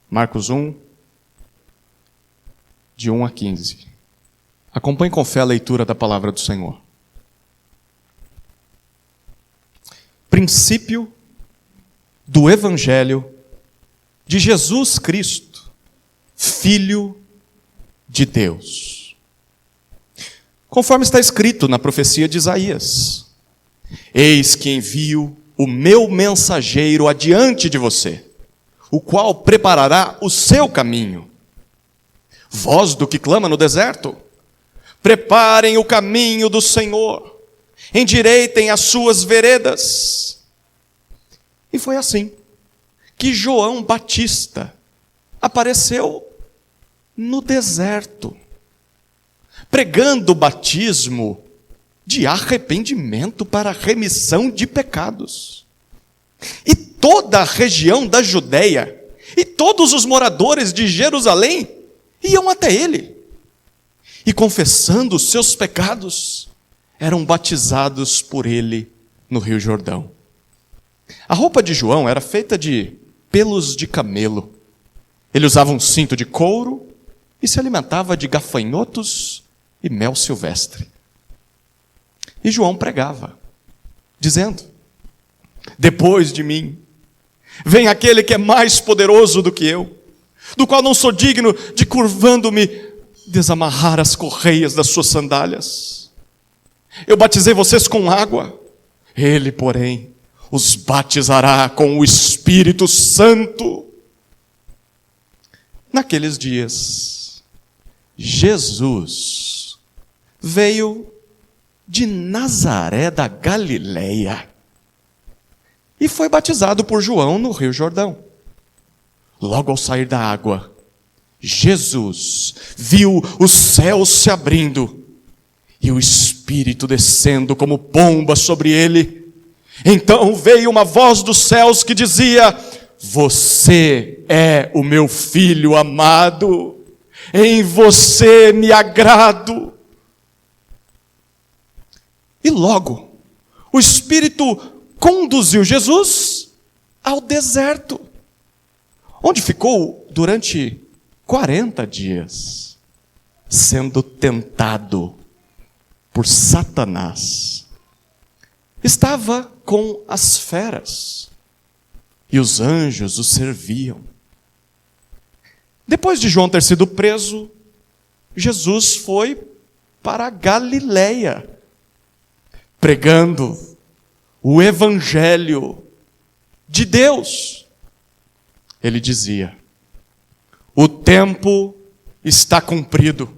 Marcos 1, de 1 a 15. Acompanhe com fé a leitura da palavra do Senhor. Princípio do Evangelho de Jesus Cristo, Filho de Deus. Conforme está escrito na profecia de Isaías: eis que envio o meu mensageiro adiante de você, o qual preparará o seu caminho. Voz do que clama no deserto: preparem o caminho do Senhor, endireitem as suas veredas. E foi assim que João Batista apareceu no deserto, pregando o batismo de arrependimento para a remissão de pecados. E toda a região da Judeia e todos os moradores de Jerusalém iam até ele, e confessando os seus pecados, eram batizados por ele no Rio Jordão. A roupa de João era feita de pelos de camelo. Ele usava um cinto de couro e se alimentava de gafanhotos e mel silvestre. E João pregava, dizendo: depois de mim vem aquele que é mais poderoso do que eu, do qual não sou digno de, curvando-me, desamarrar as correias das suas sandálias. Eu batizei vocês com água, ele, porém, os batizará com o Espírito Santo. Naqueles dias, Jesus veio de Nazaré da Galileia e foi batizado por João no Rio Jordão. Logo ao sair da água, Jesus viu os céus se abrindo e o Espírito descendo como pomba sobre ele. Então veio uma voz dos céus que dizia: você é o meu filho amado, em você me agrado. E logo o Espírito conduziu Jesus ao deserto, onde ficou durante 40 dias, sendo tentado por Satanás. Estava com as feras, e os anjos o serviam. Depois de João ter sido preso, Jesus foi para a Galileia, pregando o Evangelho de Deus. Ele dizia: o tempo está cumprido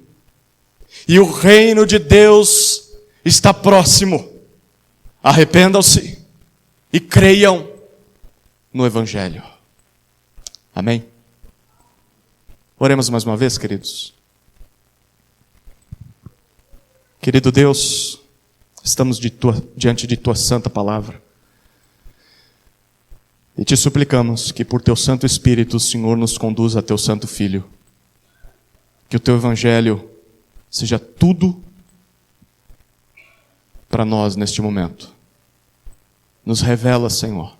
e o reino de Deus está próximo. Arrependam-se e creiam no Evangelho. Amém? Oremos mais uma vez, queridos. Querido Deus, estamos diante de Tua santa palavra e Te suplicamos que por Teu Santo Espírito o Senhor nos conduza a Teu Santo Filho. Que o Teu Evangelho seja tudo para nós neste momento. Nos revela, Senhor,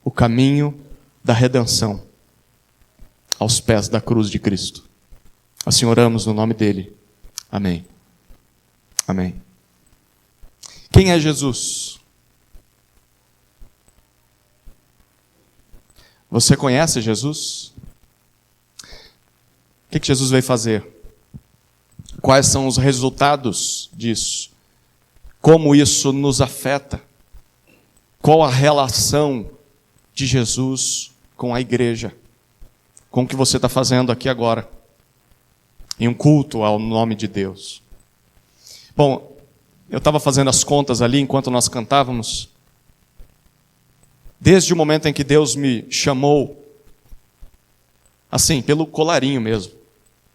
o caminho da redenção aos pés da cruz de Cristo. Assim oramos no nome dEle. Amém. Amém. Quem é Jesus? Você conhece Jesus? O que Jesus veio fazer? Quais são os resultados disso? Como isso nos afeta? Qual a relação de Jesus com a igreja? Com o que você está fazendo aqui agora? Em um culto ao nome de Deus. Bom, eu estava fazendo as contas ali enquanto nós cantávamos. Desde o momento em que Deus me chamou, assim, pelo colarinho mesmo,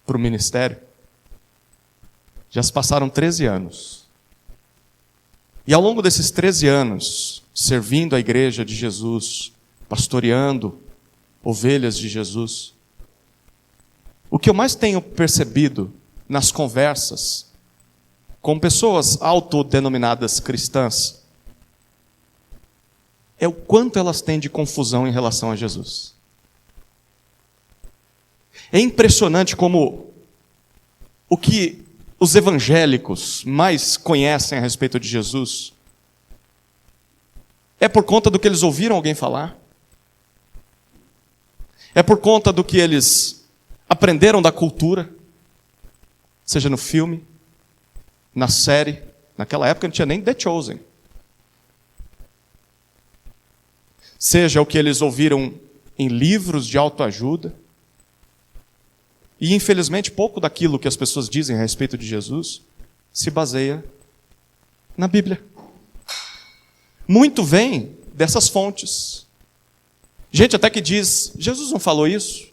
para o ministério, já se passaram 13 anos. E ao longo desses 13 anos, servindo a igreja de Jesus, pastoreando ovelhas de Jesus, o que eu mais tenho percebido nas conversas com pessoas autodenominadas cristãs é o quanto elas têm de confusão em relação a Jesus. É impressionante como o que os evangélicos mais conhecem a respeito de Jesus é por conta do que eles ouviram alguém falar. É por conta do que eles aprenderam da cultura, seja no filme, na série. Naquela época não tinha nem The Chosen. Seja o que eles ouviram em livros de autoajuda. E, infelizmente, pouco daquilo que as pessoas dizem a respeito de Jesus se baseia na Bíblia. Muito vem dessas fontes. Gente até que diz, Jesus não falou isso?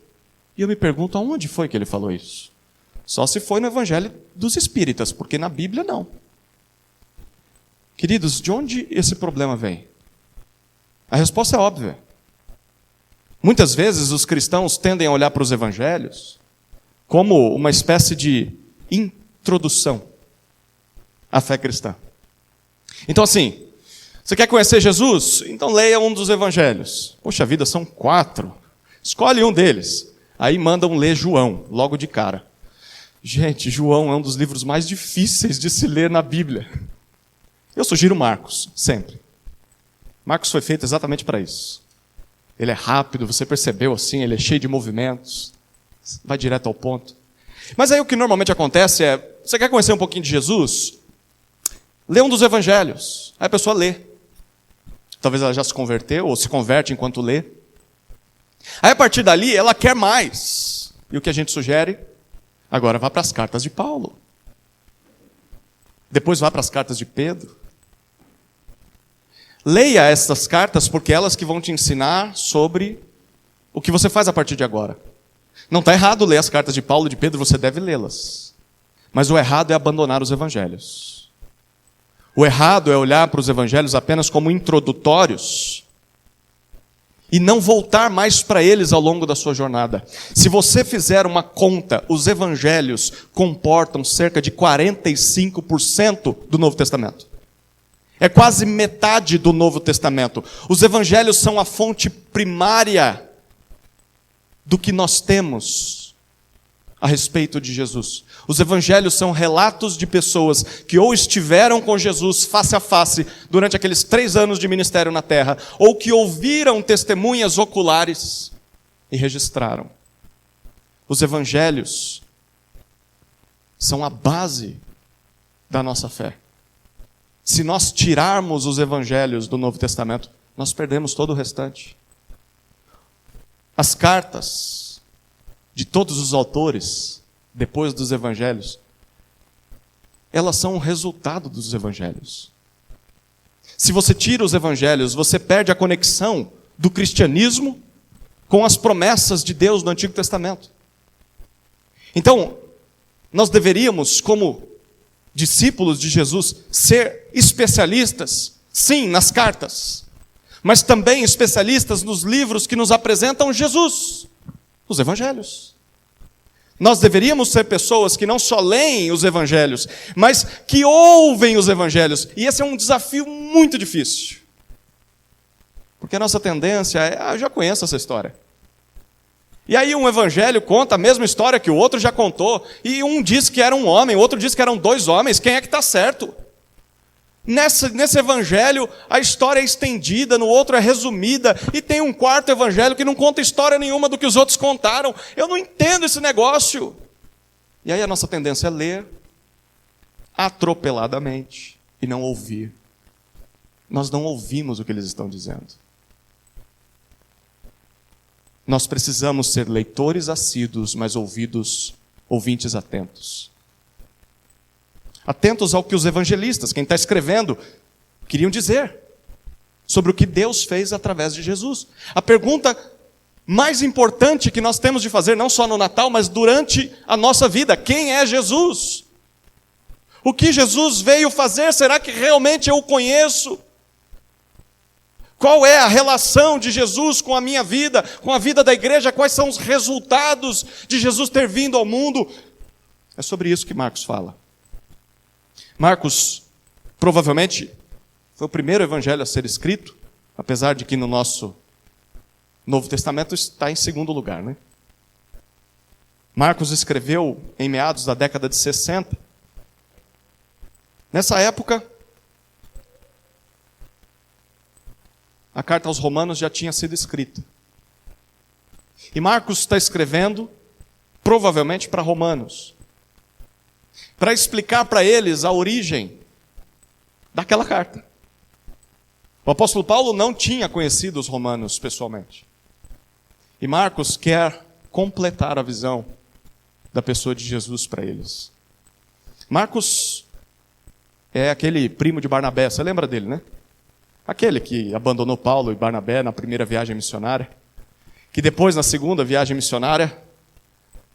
E eu me pergunto, aonde foi que ele falou isso? Só se foi no Evangelho dos Espíritas, porque na Bíblia não. Queridos, de onde esse problema vem? A resposta é óbvia. Muitas vezes os cristãos tendem a olhar para os Evangelhos como uma espécie de introdução à fé cristã. Então assim, você quer conhecer Jesus? Então leia um dos Evangelhos. Poxa vida, são 4. Escolhe um deles. Aí mandam ler João, logo de cara. Gente, João é um dos livros mais difíceis de se ler na Bíblia. Eu sugiro Marcos, sempre. Marcos foi feito exatamente para isso. Ele é rápido, você percebeu assim, ele é cheio de movimentos, vai direto ao ponto. Mas aí o que normalmente acontece é, você quer conhecer um pouquinho de Jesus? Lê um dos Evangelhos. Aí a pessoa lê. Talvez ela já se converteu, ou se converte enquanto lê. Aí a partir dali, ela quer mais. E o que a gente sugere? Agora vá para as cartas de Paulo. Depois vá para as cartas de Pedro. Leia essas cartas, porque elas que vão te ensinar sobre o que você faz a partir de agora. Não está errado ler as cartas de Paulo e de Pedro, você deve lê-las. Mas o errado é abandonar os evangelhos. O errado é olhar para os evangelhos apenas como introdutórios e não voltar mais para eles ao longo da sua jornada. Se você fizer uma conta, os evangelhos comportam cerca de 45% do Novo Testamento. É quase metade do Novo Testamento. Os evangelhos são a fonte primária do que nós temos a respeito de Jesus. Os evangelhos são relatos de pessoas que ou estiveram com Jesus face a face durante aqueles 3 anos de ministério na terra, ou que ouviram testemunhas oculares e registraram. Os evangelhos são a base da nossa fé. Se nós tirarmos os evangelhos do Novo Testamento, nós perdemos todo o restante. As cartas de todos os autores, depois dos evangelhos, elas são o resultado dos evangelhos. Se você tira os evangelhos, você perde a conexão do cristianismo com as promessas de Deus no Antigo Testamento. Então, nós deveríamos, como discípulos de Jesus, ser especialistas, sim, nas cartas, mas também especialistas nos livros que nos apresentam Jesus, os evangelhos. Nós deveríamos ser pessoas que não só leem os evangelhos, mas que ouvem os evangelhos. E esse é um desafio muito difícil. Porque a nossa tendência é, eu já conheço essa história. E aí um evangelho conta a mesma história que o outro já contou. E um diz que era um homem, o outro diz que eram 2 homens. Quem é que está certo? Nesse evangelho, a história é estendida, no outro é resumida. E tem um 4º evangelho que não conta história nenhuma do que os outros contaram. Eu não entendo esse negócio. E aí a nossa tendência é ler atropeladamente e não ouvir. Nós não ouvimos o que eles estão dizendo. Nós precisamos ser leitores assíduos, mas ouvintes atentos. Atentos ao que os evangelistas, quem está escrevendo, queriam dizer sobre o que Deus fez através de Jesus. A pergunta mais importante que nós temos de fazer, não só no Natal, mas durante a nossa vida: quem é Jesus? O que Jesus veio fazer? Será que realmente eu o conheço? Qual é a relação de Jesus com a minha vida, com a vida da igreja? Quais são os resultados de Jesus ter vindo ao mundo? É sobre isso que Marcos fala. Marcos, provavelmente, foi o primeiro evangelho a ser escrito, apesar de que no nosso Novo Testamento está em 2º lugar, né? Marcos escreveu em meados da década de 60. Nessa época, a carta aos Romanos já tinha sido escrita. E Marcos está escrevendo, provavelmente para romanos, para explicar para eles a origem daquela carta. O apóstolo Paulo não tinha conhecido os romanos pessoalmente. E Marcos quer completar a visão da pessoa de Jesus para eles. Marcos é aquele primo de Barnabé, você lembra dele, né? Aquele que abandonou Paulo e Barnabé na primeira viagem missionária, que depois, na segunda viagem missionária,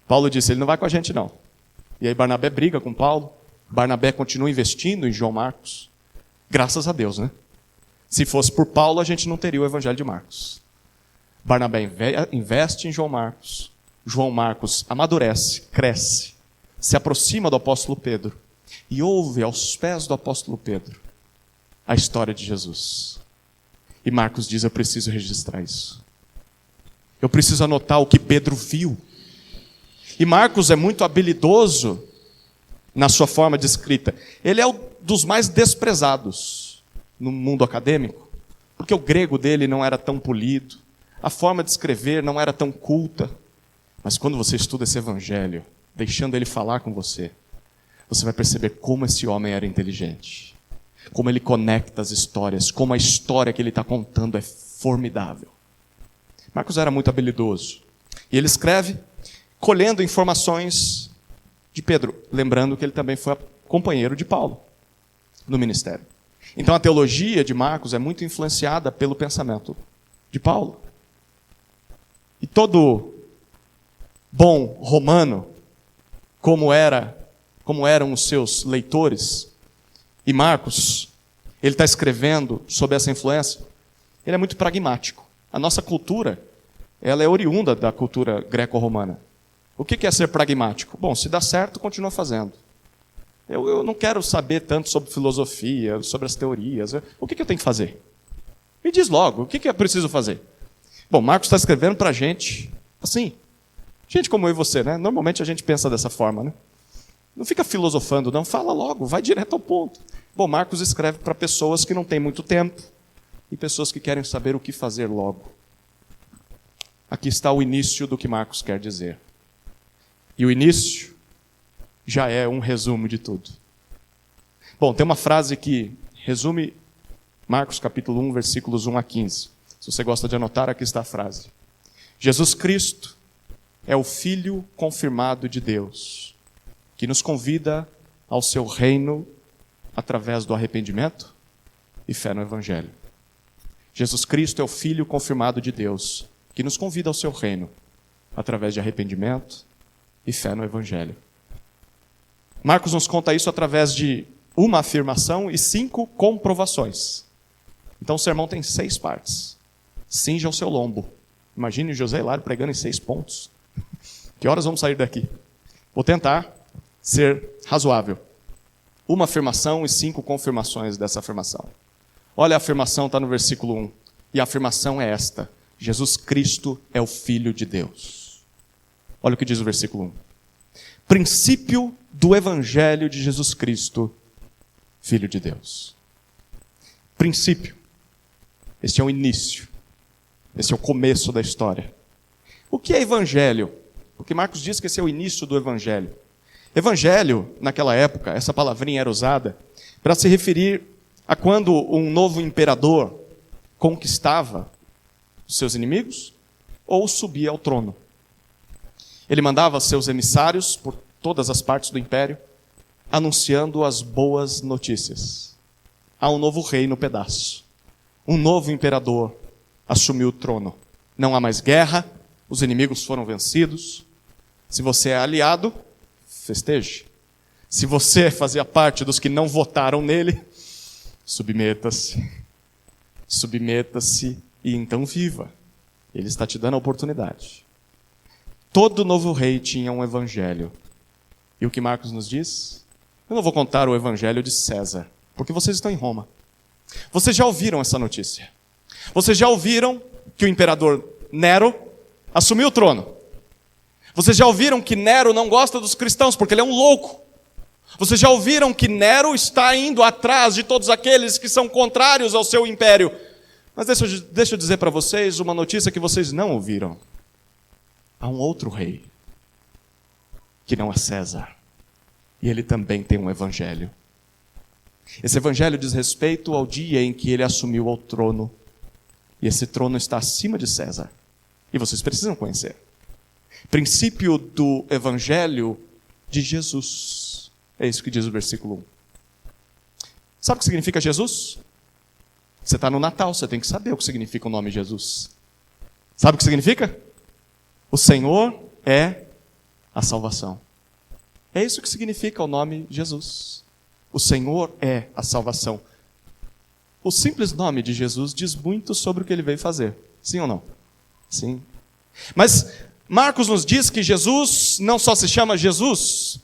Paulo disse, ele não vai com a gente não. E aí Barnabé briga com Paulo, Barnabé continua investindo em João Marcos. Graças a Deus, né? Se fosse por Paulo, a gente não teria o evangelho de Marcos. Barnabé investe em João Marcos. João Marcos amadurece, cresce, se aproxima do apóstolo Pedro e ouve aos pés do apóstolo Pedro a história de Jesus. E Marcos diz, eu preciso registrar isso. Eu preciso anotar o que Pedro viu. E Marcos é muito habilidoso na sua forma de escrita. Ele é um dos mais desprezados no mundo acadêmico, porque o grego dele não era tão polido, a forma de escrever não era tão culta. Mas quando você estuda esse evangelho, deixando ele falar com você, você vai perceber como esse homem era inteligente, como ele conecta as histórias, como a história que ele está contando é formidável. Marcos era muito habilidoso. E ele escreve colhendo informações de Pedro, lembrando que ele também foi companheiro de Paulo no ministério. Então a teologia de Marcos é muito influenciada pelo pensamento de Paulo. E todo bom romano, como eram os seus leitores, e Marcos, ele está escrevendo sob essa influência, ele é muito pragmático. A nossa cultura, ela é oriunda da cultura greco-romana. O que é ser pragmático? Bom, se dá certo, continua fazendo. Eu não quero saber tanto sobre filosofia, sobre as teorias. O que eu tenho que fazer? Me diz logo, o que eu preciso fazer? Bom, Marcos está escrevendo para a gente, assim, gente como eu e você, né? Normalmente a gente pensa dessa forma, né? Não fica filosofando, não. Fala logo, vai direto ao ponto. Bom, Marcos escreve para pessoas que não têm muito tempo e pessoas que querem saber o que fazer logo. Aqui está o início do que Marcos quer dizer. E o início já é um resumo de tudo. Bom, tem uma frase que resume Marcos capítulo 1, versículos 1 a 15. Se você gosta de anotar, aqui está a frase. Jesus Cristo é o Filho confirmado de Deus, que nos convida ao seu reino através do arrependimento e fé no Evangelho. Jesus Cristo é o Filho confirmado de Deus, que nos convida ao seu reino através de arrependimento e fé no Evangelho. Marcos nos conta isso através de uma afirmação e 5 comprovações. Então o sermão tem 6 partes. Cinja o seu lombo. Imagine o José Hilário pregando em 6 pontos. Que horas vamos sair daqui? Vou tentar ser razoável. Uma afirmação e 5 confirmações dessa afirmação. Olha, a afirmação está no versículo 1. E a afirmação é esta: Jesus Cristo é o Filho de Deus. Olha o que diz o versículo 1. Princípio do Evangelho de Jesus Cristo, Filho de Deus. Princípio. Este é o início. Esse é o começo da história. O que é Evangelho? Porque Marcos diz que esse é o início do Evangelho. Evangelho, naquela época, essa palavrinha era usada para se referir a quando um novo imperador conquistava os seus inimigos ou subia ao trono. Ele mandava seus emissários por todas as partes do império, anunciando as boas notícias. Há um novo rei no pedaço. Um novo imperador assumiu o trono. Não há mais guerra, os inimigos foram vencidos. Se você é aliado, festeje. Se você fazia parte dos que não votaram nele, submeta-se. Submeta-se e então viva. Ele está te dando a oportunidade. Todo novo rei tinha um evangelho. E o que Marcos nos diz? Eu não vou contar o evangelho de César, porque vocês estão em Roma. Vocês já ouviram essa notícia. Vocês já ouviram que o imperador Nero assumiu o trono. Vocês já ouviram que Nero não gosta dos cristãos porque ele é um louco. Vocês já ouviram que Nero está indo atrás de todos aqueles que são contrários ao seu império. Mas deixa eu dizer para vocês uma notícia que vocês não ouviram. Há um outro rei, que não é César. E ele também tem um evangelho. Esse evangelho diz respeito ao dia em que ele assumiu o trono. E esse trono está acima de César. E vocês precisam conhecer. Princípio do evangelho de Jesus. É isso que diz o versículo 1. Sabe o que significa Jesus? Você está no Natal, você tem que saber o que significa o nome Jesus. Sabe o que significa? O Senhor é a salvação. É isso que significa o nome Jesus. O Senhor é a salvação. O simples nome de Jesus diz muito sobre o que ele veio fazer. Sim ou não? Sim. Mas Marcos nos diz que Jesus não só se chama Jesus,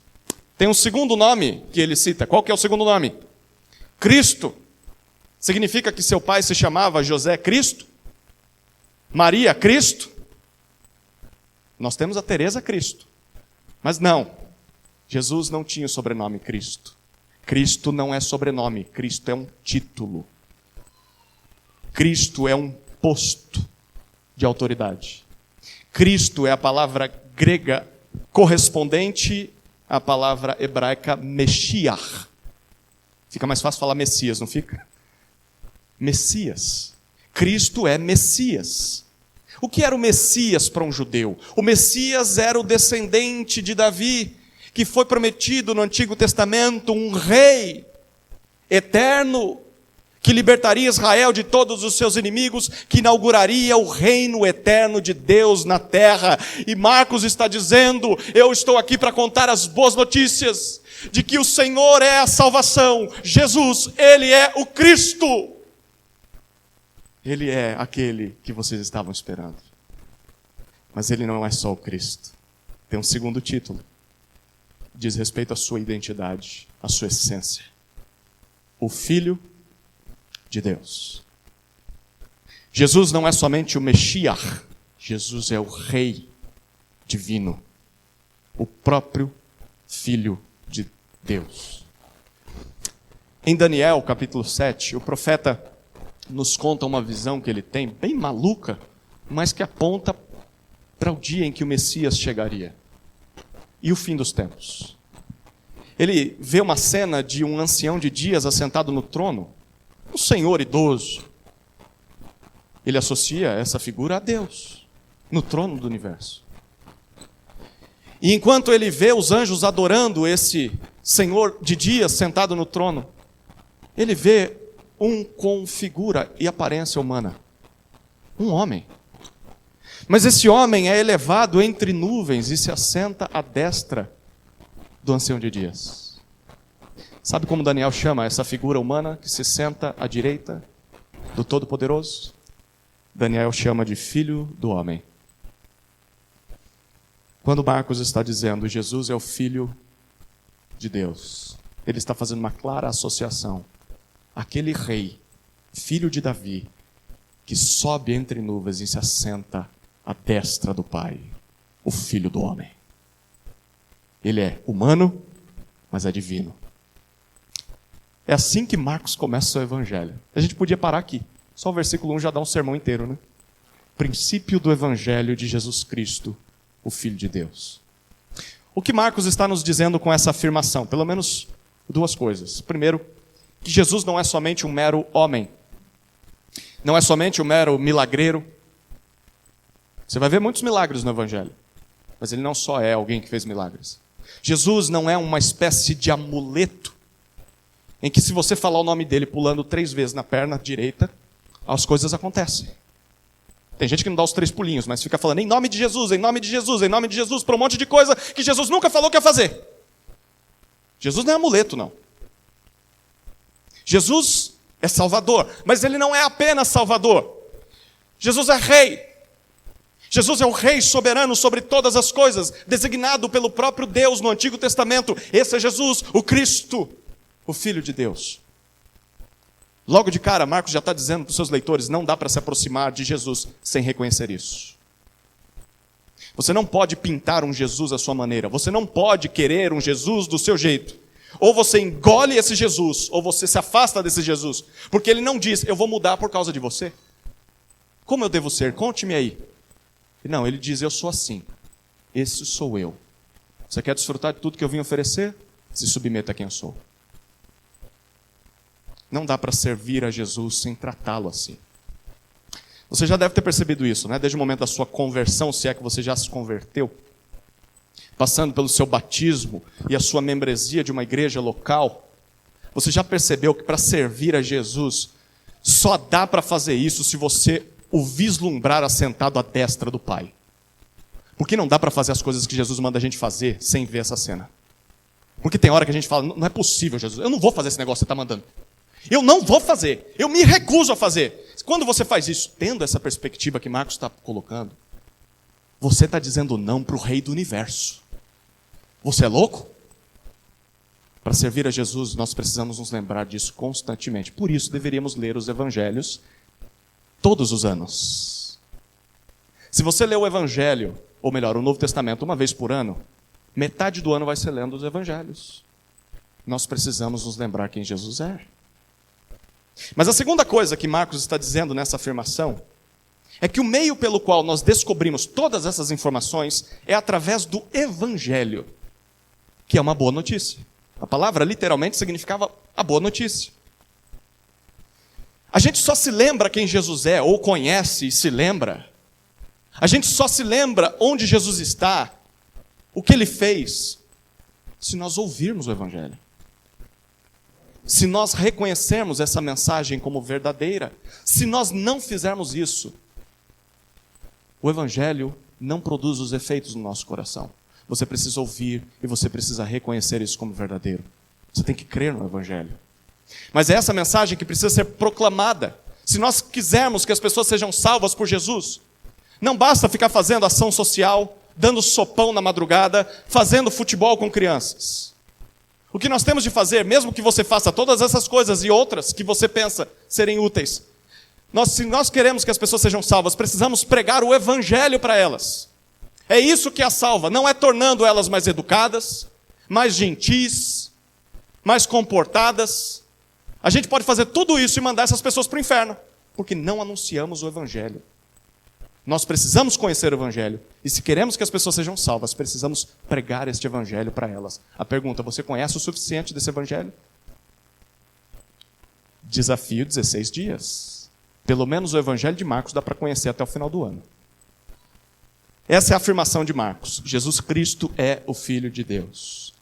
tem um segundo nome que ele cita. Qual que é o segundo nome? Cristo. Significa que seu pai se chamava José Cristo? Maria Cristo? Nós temos a Teresa Cristo. Mas não, Jesus não tinha o sobrenome Cristo. Cristo não é sobrenome, Cristo é um título. Cristo é um posto de autoridade. Cristo é a palavra grega correspondente à palavra hebraica Meshiach. Fica mais fácil falar Messias, não fica? Messias. Cristo é Messias. O que era o Messias para um judeu? O Messias era o descendente de Davi, que foi prometido no Antigo Testamento, um rei eterno, que libertaria Israel de todos os seus inimigos, que inauguraria o reino eterno de Deus na terra. E Marcos está dizendo, eu estou aqui para contar as boas notícias, de que o Senhor é a salvação, Jesus, Ele é o Cristo. Ele é aquele que vocês estavam esperando. Mas Ele não é só o Cristo. Tem um segundo título. Diz respeito à sua identidade, à sua essência. O Filho de Deus. Jesus não é somente o Meshiach. Jesus é o Rei divino. O próprio Filho de Deus. Em Daniel, capítulo 7, o profeta nos conta uma visão que ele tem, bem maluca, mas que aponta para o dia em que o Messias chegaria. E o fim dos tempos. Ele vê uma cena de um ancião de dias assentado no trono, um senhor idoso. Ele associa essa figura a Deus, no trono do universo. E enquanto ele vê os anjos adorando esse senhor de dias sentado no trono, ele vê um com figura e aparência humana. Um homem. Mas esse homem é elevado entre nuvens e se assenta à destra do ancião de dias. Sabe como Daniel chama essa figura humana que se senta à direita do Todo-Poderoso? Daniel chama de Filho do Homem. Quando Marcos está dizendo Jesus é o Filho de Deus, ele está fazendo uma clara associação. Aquele rei, filho de Davi, que sobe entre nuvens e se assenta à destra do Pai, o Filho do Homem. Ele é humano, mas é divino. É assim que Marcos começa o seu evangelho. A gente podia parar aqui. Só o versículo 1 já dá um sermão inteiro, né? Princípio do evangelho de Jesus Cristo, o Filho de Deus. O que Marcos está nos dizendo com essa afirmação? Pelo menos duas coisas. Primeiro, que Jesus não é somente um mero homem. Não é somente um mero milagreiro. Você vai ver muitos milagres no evangelho. Mas ele não só é alguém que fez milagres. Jesus não é uma espécie de amuleto, em que se você falar o nome dele pulando 3 vezes na perna direita, as coisas acontecem. Tem gente que não dá os 3 pulinhos, mas fica falando em nome de Jesus, em nome de Jesus, em nome de Jesus, para um monte de coisa que Jesus nunca falou que ia fazer. Jesus não é amuleto, não. Jesus é Salvador, mas Ele não é apenas Salvador. Jesus é Rei. Jesus é o Rei soberano sobre todas as coisas, designado pelo próprio Deus no Antigo Testamento. Esse é Jesus, o Cristo, o Filho de Deus. Logo de cara, Marcos já está dizendo para os seus leitores, não dá para se aproximar de Jesus sem reconhecer isso. Você não pode pintar um Jesus à sua maneira. Você não pode querer um Jesus do seu jeito. Ou você engole esse Jesus, ou você se afasta desse Jesus. Porque ele não diz, eu vou mudar por causa de você. Como eu devo ser? Conte-me aí. Não, ele diz, eu sou assim. Esse sou eu. Você quer desfrutar de tudo que eu vim oferecer? Se submeta a quem eu sou. Não dá para servir a Jesus sem tratá-lo assim. Você já deve ter percebido isso, né? Desde o momento da sua conversão, se é que você já se converteu, passando pelo seu batismo e a sua membresia de uma igreja local, você já percebeu que para servir a Jesus, só dá para fazer isso se você o vislumbrar assentado à destra do Pai. Porque não dá para fazer as coisas que Jesus manda a gente fazer sem ver essa cena. Porque tem hora que a gente fala, não é possível, Jesus, eu não vou fazer esse negócio que você está mandando. Eu não vou fazer, eu me recuso a fazer. Quando você faz isso, tendo essa perspectiva que Marcos está colocando, você está dizendo não para o Rei do Universo. Você é louco? Para servir a Jesus, nós precisamos nos lembrar disso constantemente. Por isso, deveríamos ler os Evangelhos todos os anos. Se você lê o Evangelho, ou melhor, o Novo Testamento, uma vez por ano, metade do ano vai ser lendo os Evangelhos. Nós precisamos nos lembrar quem Jesus é. Mas a segunda coisa que Marcos está dizendo nessa afirmação é que o meio pelo qual nós descobrimos todas essas informações é através do Evangelho, que é uma boa notícia. A palavra literalmente significava a boa notícia. A gente só se lembra quem Jesus é, ou conhece e se lembra. A gente só se lembra onde Jesus está, o que ele fez, se nós ouvirmos o Evangelho. Se nós reconhecermos essa mensagem como verdadeira, se nós não fizermos isso, o Evangelho não produz os efeitos no nosso coração. Você precisa ouvir e você precisa reconhecer isso como verdadeiro. Você tem que crer no Evangelho. Mas é essa mensagem que precisa ser proclamada. Se nós quisermos que as pessoas sejam salvas por Jesus, não basta ficar fazendo ação social, dando sopão na madrugada, fazendo futebol com crianças. O que nós temos de fazer, mesmo que você faça todas essas coisas e outras que você pensa serem úteis, se nós queremos que as pessoas sejam salvas, precisamos pregar o Evangelho para elas. É isso que as salva, não é tornando elas mais educadas, mais gentis, mais comportadas. A gente pode fazer tudo isso e mandar essas pessoas para o inferno, porque não anunciamos o Evangelho. Nós precisamos conhecer o Evangelho. E se queremos que as pessoas sejam salvas, precisamos pregar este Evangelho para elas. A pergunta, você conhece o suficiente desse Evangelho? Desafio 16 dias. Pelo menos o Evangelho de Marcos dá para conhecer até o final do ano. Essa é a afirmação de Marcos. Jesus Cristo é o Filho de Deus.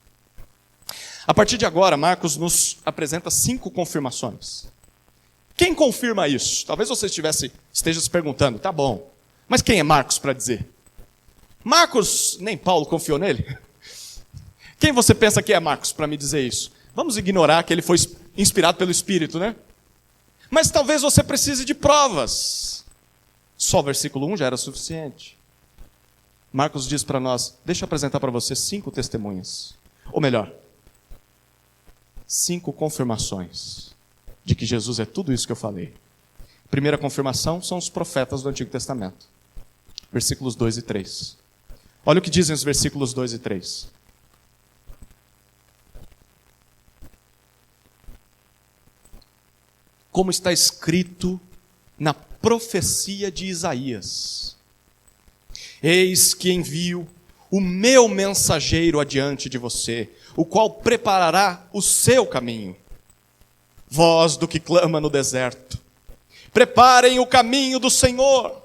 A partir de agora, Marcos nos apresenta 5 confirmações. Quem confirma isso? Talvez você esteja se perguntando, tá bom, mas quem é Marcos para dizer? Marcos, nem Paulo confiou nele? Quem você pensa que é Marcos para me dizer isso? Vamos ignorar que ele foi inspirado pelo Espírito, né? Mas talvez você precise de provas. Só o versículo 1 já era suficiente. Marcos diz para nós, deixa eu apresentar para você 5 testemunhas. Ou melhor, 5 confirmações de que Jesus é tudo isso que eu falei. Primeira confirmação são os profetas do Antigo Testamento. Versículos 2 e 3. Olha o que dizem os versículos 2 e 3. Como está escrito na profecia de Isaías: eis que envio o meu mensageiro adiante de você, o qual preparará o seu caminho. Voz do que clama no deserto: preparem o caminho do Senhor,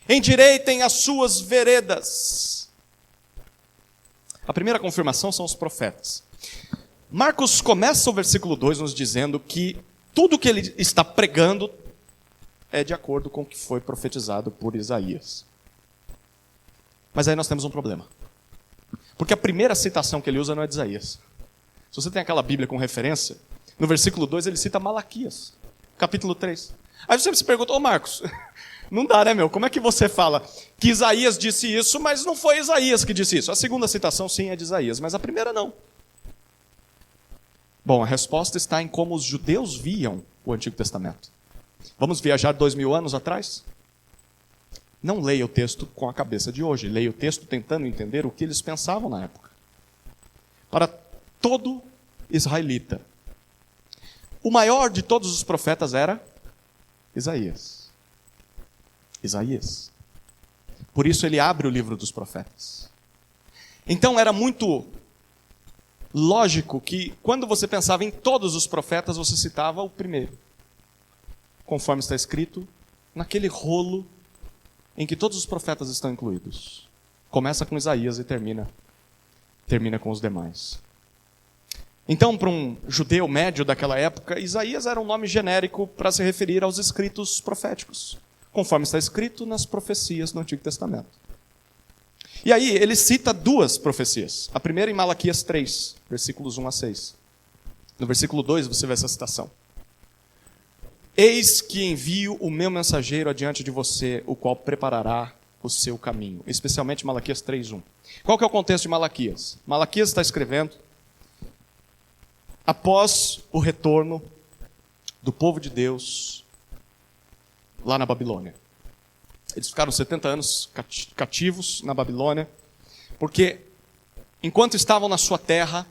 endireitem as suas veredas. A primeira confirmação são os profetas. Marcos começa o versículo 2 nos dizendo que tudo que ele está pregando é de acordo com o que foi profetizado por Isaías. Mas aí nós temos um problema. Porque a primeira citação que ele usa não é de Isaías. Se você tem aquela Bíblia com referência, no versículo 2 ele cita Malaquias, capítulo 3. Aí você se pergunta, Marcos, não dá, né, meu? Como é que você fala que Isaías disse isso, mas não foi Isaías que disse isso? A segunda citação sim é de Isaías, mas a primeira não. Bom, a resposta está em como os judeus viam o Antigo Testamento. Vamos viajar 2000 anos atrás? Não leia o texto com a cabeça de hoje, leia o texto tentando entender o que eles pensavam na época. Para todo israelita, o maior de todos os profetas era Isaías. Isaías. Por isso ele abre o livro dos profetas. Então era muito lógico que quando você pensava em todos os profetas, você citava o primeiro. Conforme está escrito, naquele rolo em que todos os profetas estão incluídos. Começa com Isaías e termina com os demais. Então, para um judeu médio daquela época, Isaías era um nome genérico para se referir aos escritos proféticos, conforme está escrito nas profecias do Antigo Testamento. E aí, ele cita duas profecias. A primeira em Malaquias 3, versículos 1 a 6. No versículo 2, você vê essa citação. Eis que envio o meu mensageiro adiante de você, o qual preparará o seu caminho. Especialmente Malaquias 3:1. Qual que é o contexto de Malaquias? Malaquias está escrevendo após o retorno do povo de Deus lá na Babilônia. Eles ficaram 70 anos cativos na Babilônia, porque enquanto estavam na sua terra,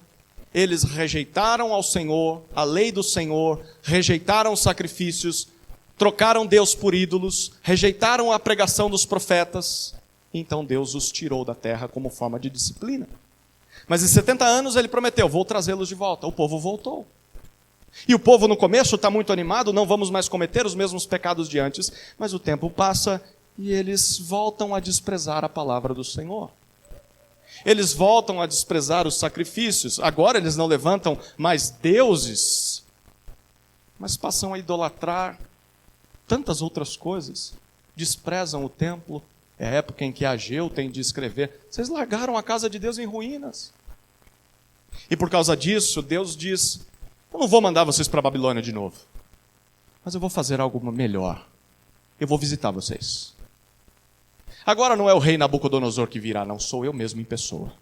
eles rejeitaram ao Senhor, a lei do Senhor, rejeitaram os sacrifícios, trocaram Deus por ídolos, rejeitaram a pregação dos profetas, e então Deus os tirou da terra como forma de disciplina. Mas em 70 anos ele prometeu, vou trazê-los de volta. O povo voltou. E o povo no começo está muito animado, não vamos mais cometer os mesmos pecados de antes, mas o tempo passa e eles voltam a desprezar a palavra do Senhor. Eles voltam a desprezar os sacrifícios. Agora eles não levantam mais deuses, mas passam a idolatrar tantas outras coisas. Desprezam o templo. É a época em que Ageu tem de escrever, vocês largaram a casa de Deus em ruínas. E por causa disso, Deus diz, eu não vou mandar vocês para a Babilônia de novo, mas eu vou fazer algo melhor. Eu vou visitar vocês. Agora não é o rei Nabucodonosor que virá, não, sou eu mesmo em pessoa.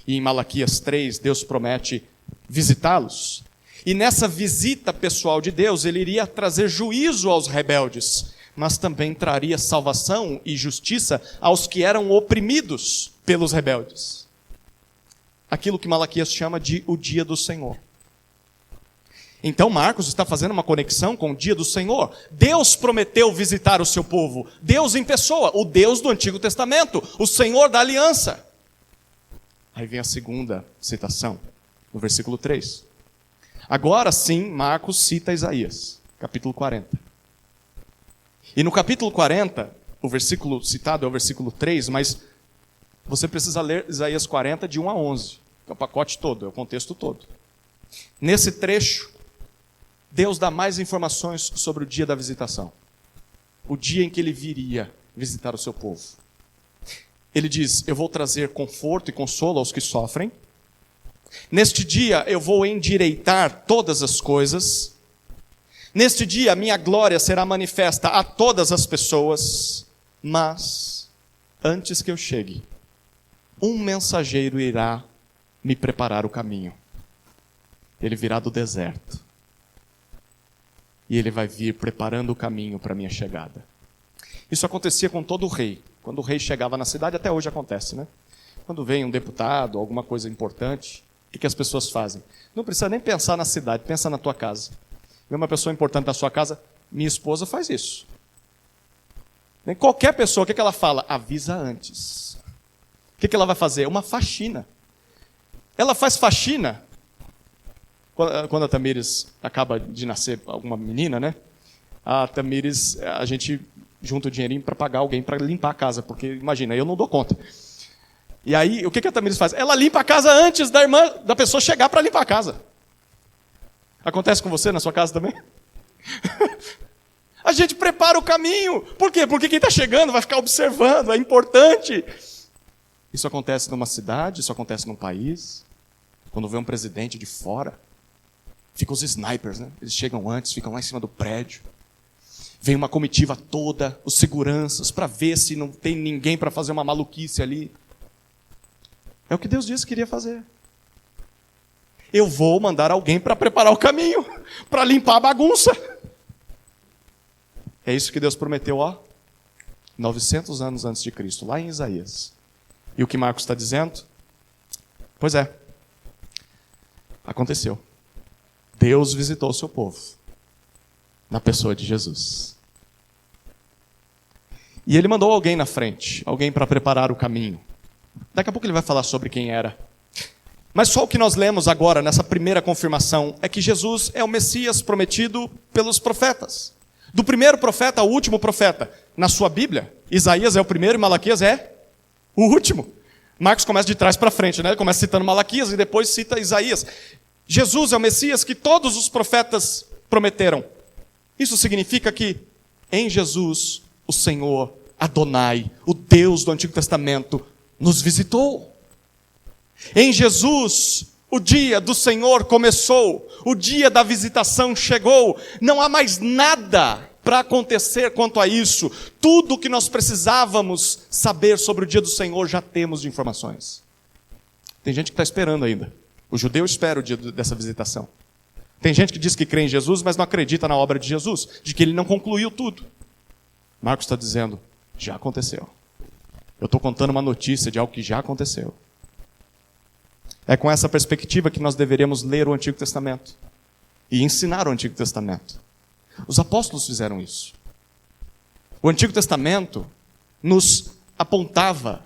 E em Malaquias 3, Deus promete visitá-los. E nessa visita pessoal de Deus, ele iria trazer juízo aos rebeldes, mas também traria salvação e justiça aos que eram oprimidos pelos rebeldes. Aquilo que Malaquias chama de o dia do Senhor. Então Marcos está fazendo uma conexão com o dia do Senhor. Deus prometeu visitar o seu povo. Deus em pessoa, o Deus do Antigo Testamento, o Senhor da aliança. Aí vem a segunda citação, no versículo 3. Agora sim, Marcos cita Isaías, capítulo 40. E no capítulo 40, o versículo citado é o versículo 3, mas você precisa ler Isaías 40 de 1 a 11. É o pacote todo, é o contexto todo. Nesse trecho, Deus dá mais informações sobre o dia da visitação. O dia em que ele viria visitar o seu povo. Ele diz, eu vou trazer conforto e consolo aos que sofrem. Neste dia eu vou endireitar todas as coisas. Neste dia a minha glória será manifesta a todas as pessoas. Mas, antes que eu chegue, um mensageiro irá me preparar o caminho. Ele virá do deserto. E ele vai vir preparando o caminho para a minha chegada. Isso acontecia com todo rei. Quando o rei chegava na cidade, até hoje acontece, né? Quando vem um deputado, alguma coisa importante, o que as pessoas fazem? Não precisa nem pensar na cidade, pensa na tua casa. Vem uma pessoa importante da sua casa, minha esposa faz isso. Nem qualquer pessoa, o que ela fala? Avisa antes. O que ela vai fazer? Uma faxina. Ela faz faxina. Quando a Tamires acaba de nascer alguma menina, né? A Tamires, a gente junta o dinheirinho para pagar alguém para limpar a casa, porque imagina, eu não dou conta. E aí, o que a Tamires faz? Ela limpa a casa antes da pessoa chegar para limpar a casa. Acontece com você na sua casa também? A gente prepara o caminho. Por quê? Porque quem está chegando vai ficar observando, é importante. Isso acontece numa cidade, isso acontece num país. Quando vem um presidente de fora, ficam os snipers, né? Eles chegam antes, ficam lá em cima do prédio. Vem uma comitiva toda, os seguranças, para ver se não tem ninguém para fazer uma maluquice ali. É o que Deus disse que iria fazer. Eu vou mandar alguém para preparar o caminho, para limpar a bagunça. É isso que Deus prometeu, ó, 900 anos antes de Cristo, lá em Isaías. E o que Marcos está dizendo? Pois é, aconteceu. Deus visitou o seu povo, na pessoa de Jesus. E ele mandou alguém na frente, alguém para preparar o caminho. Daqui a pouco ele vai falar sobre quem era. Mas só o que nós lemos agora, nessa primeira confirmação, é que Jesus é o Messias prometido pelos profetas. Do primeiro profeta ao último profeta. Na sua Bíblia, Isaías é o primeiro e Malaquias é o último. Marcos começa de trás para frente, né? Ele começa citando Malaquias e depois cita Isaías. Jesus é o Messias que todos os profetas prometeram. Isso significa que em Jesus, o Senhor, Adonai, o Deus do Antigo Testamento, nos visitou. Em Jesus, o dia do Senhor começou, o dia da visitação chegou, não há mais nada para acontecer quanto a isso. Tudo o que nós precisávamos saber sobre o dia do Senhor já temos de informações. Tem gente que está esperando ainda. O judeu espera o dia dessa visitação. Tem gente que diz que crê em Jesus, mas não acredita na obra de Jesus, de que ele não concluiu tudo. Marcos está dizendo, já aconteceu. Eu estou contando uma notícia de algo que já aconteceu. É com essa perspectiva que nós deveríamos ler o Antigo Testamento e ensinar o Antigo Testamento. Os apóstolos fizeram isso. O Antigo Testamento nos apontava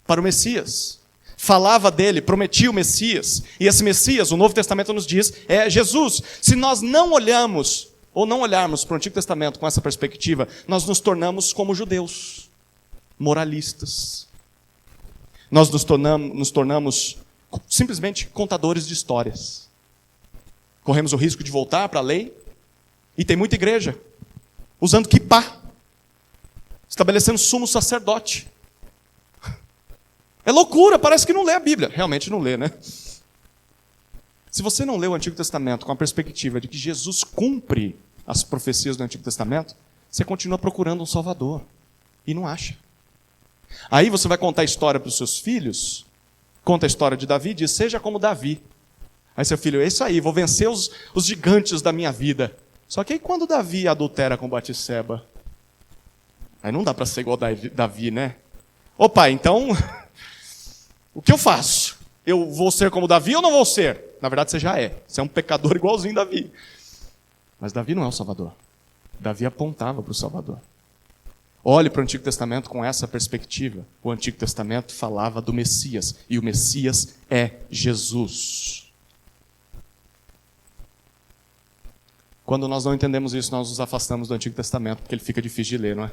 para o Messias. Falava dele, prometia o Messias. E esse Messias, o Novo Testamento nos diz, é Jesus. Se nós não olhamos, ou não olharmos para o Antigo Testamento com essa perspectiva, nós nos tornamos como judeus, moralistas. Nós nos tornamos simplesmente contadores de histórias. Corremos o risco de voltar para a lei, e tem muita igreja usando quipá, estabelecendo sumo sacerdote. É loucura, parece que não lê a Bíblia. Realmente não lê, né? Se você não lê o Antigo Testamento com a perspectiva de que Jesus cumpre as profecias do Antigo Testamento, você continua procurando um Salvador e não acha. Aí você vai contar a história para os seus filhos, conta a história de Davi e diz, seja como Davi. Aí seu filho, é isso aí, vou vencer os gigantes da minha vida. Só que aí quando Davi adultera com Batseba, aí não dá para ser igual Davi, né? Ô pai, então, o que eu faço? Eu vou ser como Davi ou não vou ser? Na verdade você já é. Você é um pecador igualzinho Davi. Mas Davi não é o Salvador. Davi apontava para o Salvador. Olhe para o Antigo Testamento com essa perspectiva. O Antigo Testamento falava do Messias. E o Messias é Jesus. Quando nós não entendemos isso, nós nos afastamos do Antigo Testamento, porque ele fica difícil de ler, não é?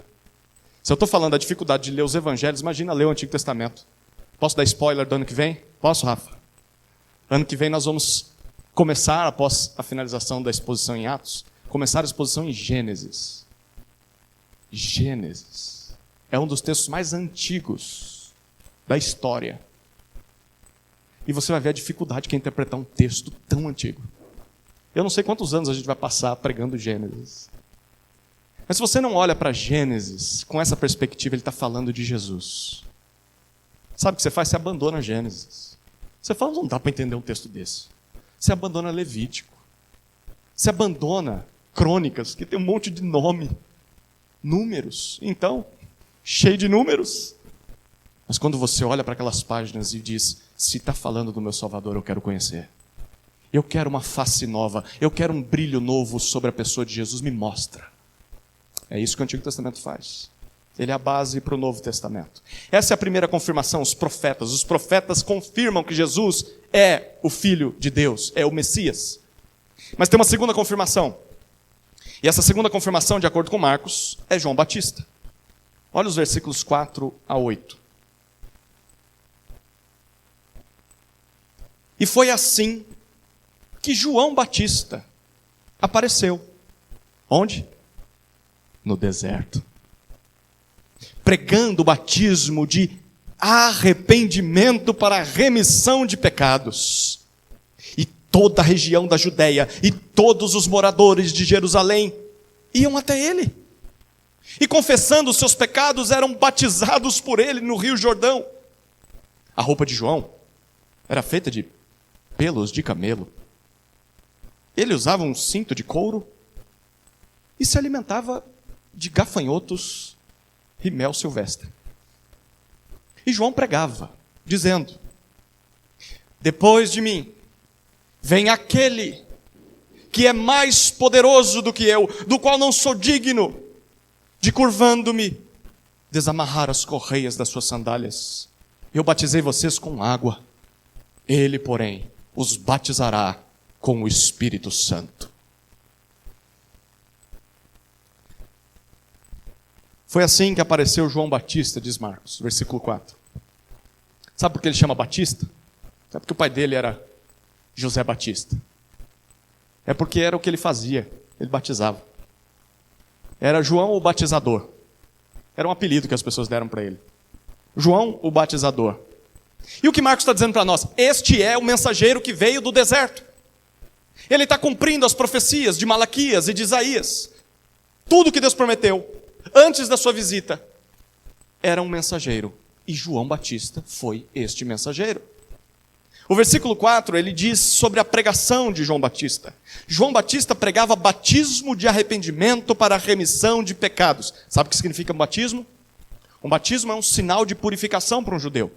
Se eu estou falando da dificuldade de ler os Evangelhos, imagina ler o Antigo Testamento. Posso dar spoiler do ano que vem? Posso, Rafa? Ano que vem nós vamos começar, após a finalização da exposição em Atos, começar a exposição em Gênesis. Gênesis é um dos textos mais antigos da história. E você vai ver a dificuldade que é interpretar um texto tão antigo. Eu não sei quantos anos a gente vai passar pregando Gênesis. Mas se você não olha para Gênesis com essa perspectiva, ele está falando de Jesus. Sabe o que você faz? Você abandona Gênesis. Você fala, não dá para entender um texto desse. Você abandona Levítico. Você abandona Crônicas, que tem um monte de nome. Números. Então, cheio de números. Mas quando você olha para aquelas páginas e diz, se está falando do meu Salvador, eu quero conhecer. Eu quero uma face nova. Eu quero um brilho novo sobre a pessoa de Jesus. Me mostra. É isso que o Antigo Testamento faz. Ele é a base para o Novo Testamento. Essa é a primeira confirmação, os profetas. Os profetas confirmam que Jesus é o Filho de Deus, é o Messias. Mas tem uma segunda confirmação. E essa segunda confirmação, de acordo com Marcos, é João Batista. Olha os versículos 4 a 8. E foi assim que João Batista apareceu. Onde? No deserto. Pregando o batismo de arrependimento para a remissão de pecados. E toda a região da Judéia e todos os moradores de Jerusalém iam até ele. E confessando os seus pecados, eram batizados por ele no Rio Jordão. A roupa de João era feita de pelos de camelo. Ele usava um cinto de couro e se alimentava de gafanhotos e mel silvestre. E João pregava, dizendo: depois de mim, vem aquele que é mais poderoso do que eu, do qual não sou digno de, curvando-me, desamarrar as correias das suas sandálias. Eu batizei vocês com água, ele, porém, os batizará com o Espírito Santo. Foi assim que apareceu João Batista, diz Marcos, versículo 4. Sabe por que ele chama Batista? Não é porque o pai dele era José Batista. É porque era o que ele fazia, ele batizava. Era João o Batizador. Era um apelido que as pessoas deram para ele. João o Batizador. E o que Marcos está dizendo para nós? Este é o mensageiro que veio do deserto. Ele está cumprindo as profecias de Malaquias e de Isaías. Tudo que Deus prometeu antes da sua visita era um mensageiro. E João Batista foi este mensageiro. O versículo 4, ele diz sobre a pregação de João Batista. João Batista pregava batismo de arrependimento para a remissão de pecados. Sabe o que significa um batismo? Um batismo é um sinal de purificação para um judeu.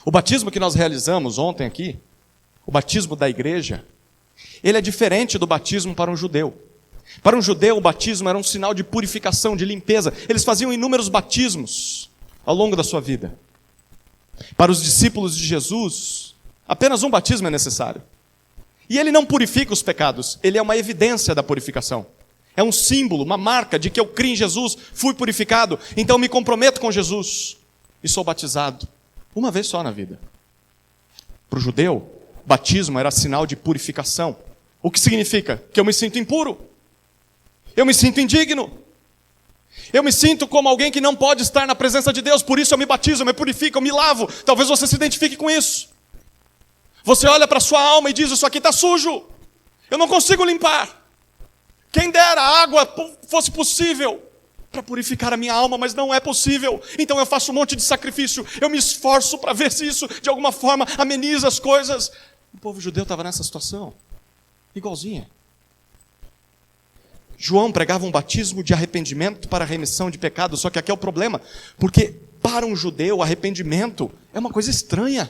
O batismo que nós realizamos ontem aqui, o batismo da igreja, ele é diferente do batismo para um judeu. Para um judeu, o batismo era um sinal de purificação, de limpeza. Eles faziam inúmeros batismos ao longo da sua vida. Para os discípulos de Jesus, apenas um batismo é necessário. E ele não purifica os pecados, ele é uma evidência da purificação. É um símbolo, uma marca de que eu criei em Jesus, fui purificado, então me comprometo com Jesus e sou batizado. Uma vez só na vida. Para o judeu, batismo era sinal de purificação. O que significa? Que eu me sinto impuro. Eu me sinto indigno. Eu me sinto como alguém que não pode estar na presença de Deus, por isso eu me batizo, eu me purifico, eu me lavo. Talvez você se identifique com isso. Você olha para a sua alma e diz: isso aqui está sujo, eu não consigo limpar. Quem dera a água fosse possível para purificar a minha alma, mas não é possível. Então eu faço um monte de sacrifício, eu me esforço para ver se isso de alguma forma ameniza as coisas. O povo judeu estava nessa situação, igualzinha. João pregava um batismo de arrependimento para a remissão de pecados, só que aqui é o problema, porque para um judeu arrependimento é uma coisa estranha.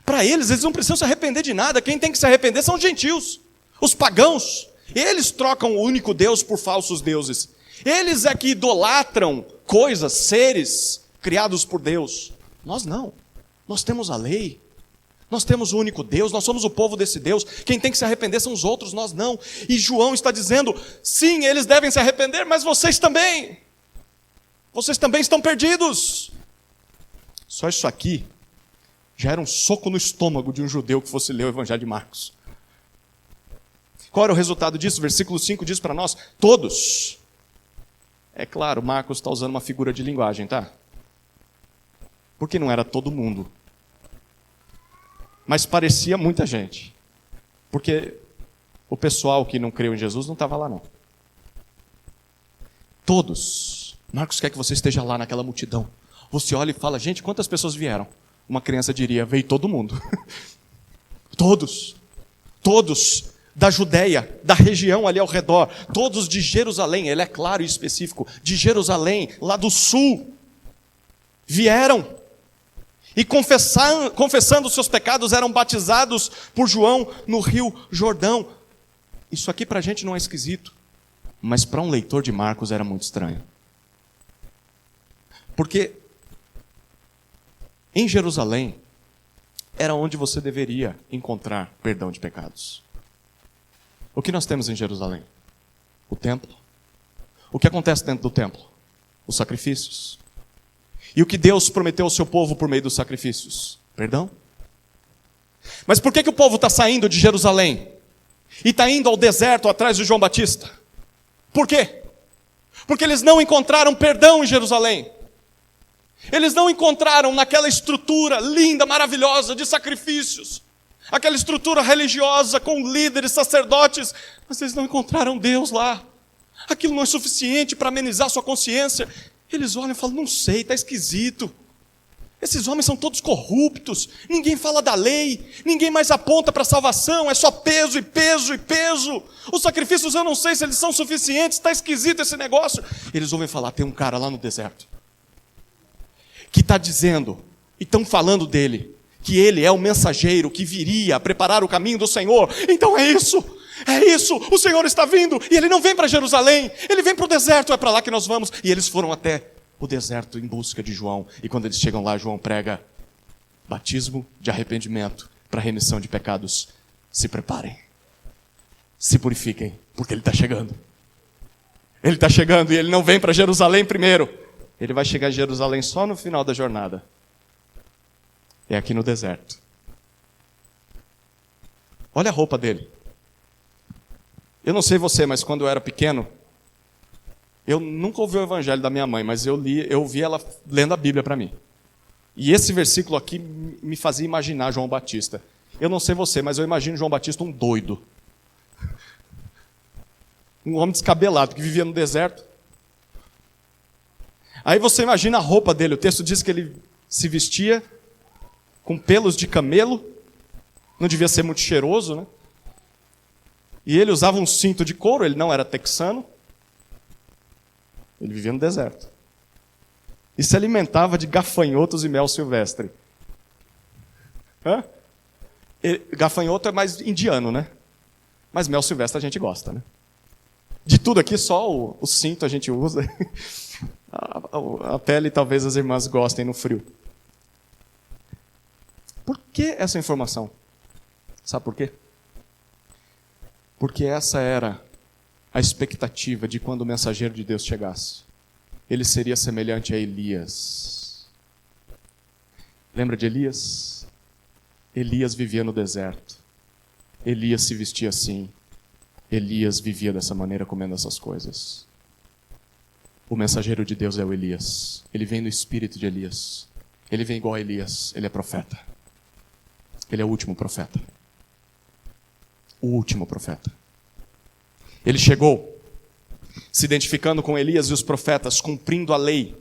Para eles não precisam se arrepender de nada, quem tem que se arrepender são os gentios, os pagãos. Eles trocam o único Deus por falsos deuses. Eles é que idolatram coisas, seres criados por Deus. Nós não, nós temos a lei. Nós temos o único Deus, nós somos o povo desse Deus. Quem tem que se arrepender são os outros, nós não. E João está dizendo: sim, eles devem se arrepender, mas vocês também. Vocês também estão perdidos. Só isso aqui já era um soco no estômago de um judeu que fosse ler o Evangelho de Marcos. Qual era o resultado disso? Versículo 5 diz para nós: todos. É claro, Marcos está usando uma figura de linguagem, tá? Porque não era todo mundo. Mas parecia muita gente. Porque o pessoal que não creu em Jesus não estava lá, não. Todos. Marcos quer que você esteja lá naquela multidão. Você olha e fala: gente, quantas pessoas vieram? Uma criança diria: veio todo mundo. Todos. Todos da Judéia, da região ali ao redor. Todos de Jerusalém, ele é claro e específico. De Jerusalém, lá do sul. Vieram. E confessando os seus pecados, eram batizados por João no rio Jordão. Isso aqui para a gente não é esquisito, mas para um leitor de Marcos era muito estranho. Porque em Jerusalém era onde você deveria encontrar perdão de pecados. O que nós temos em Jerusalém? O templo. O que acontece dentro do templo? Os sacrifícios. E o que Deus prometeu ao seu povo por meio dos sacrifícios? Perdão? Mas por que o povo está saindo de Jerusalém? E está indo ao deserto atrás de João Batista? Por quê? Porque eles não encontraram perdão em Jerusalém. Eles não encontraram naquela estrutura linda, maravilhosa de sacrifícios. Aquela estrutura religiosa com líderes, sacerdotes. Mas eles não encontraram Deus lá. Aquilo não é suficiente para amenizar sua consciência. Eles olham e falam: não sei, está esquisito. Esses homens são todos corruptos, ninguém fala da lei, ninguém mais aponta para a salvação, é só peso e peso e peso. Os sacrifícios eu não sei se eles são suficientes, está esquisito esse negócio. Eles ouvem falar, tem um cara lá no deserto, que está dizendo, e estão falando dele, que ele é o mensageiro que viria a preparar o caminho do Senhor. Então é isso, o Senhor está vindo, e ele não vem para Jerusalém, ele vem para o deserto, é para lá que nós vamos. E eles foram até o deserto em busca de João, e quando eles chegam lá, João prega batismo de arrependimento para remissão de pecados. Se preparem, se purifiquem, porque ele está chegando. Ele está chegando e ele não vem para Jerusalém primeiro, ele vai chegar em Jerusalém só no final da jornada. É aqui no deserto. Olha a roupa dele. Eu não sei você, mas quando eu era pequeno, eu nunca ouvi o evangelho da minha mãe, mas eu ouvi ela lendo a Bíblia para mim. E esse versículo aqui me fazia imaginar João Batista. Eu não sei você, mas eu imagino João Batista um doido. Um homem descabelado que vivia no deserto. Aí você imagina a roupa dele. O texto diz que ele se vestia com pelos de camelo. Não devia ser muito cheiroso, né? E ele usava um cinto de couro, ele não era texano. Ele vivia no deserto. E se alimentava de gafanhotos e mel silvestre. Gafanhoto é mais indiano, né? Mas mel silvestre a gente gosta, né? De tudo aqui, só o cinto a gente usa. A pele talvez as irmãs gostem no frio. Por que essa informação? Sabe por quê? Porque essa era a expectativa de quando o mensageiro de Deus chegasse. Ele seria semelhante a Elias. Lembra de Elias? Elias vivia no deserto. Elias se vestia assim. Elias vivia dessa maneira, comendo essas coisas. O mensageiro de Deus é o Elias. Ele vem no espírito de Elias. Ele vem igual a Elias. Ele é profeta. Ele é o último profeta. O último profeta. Ele chegou se identificando com Elias e os profetas, cumprindo a lei.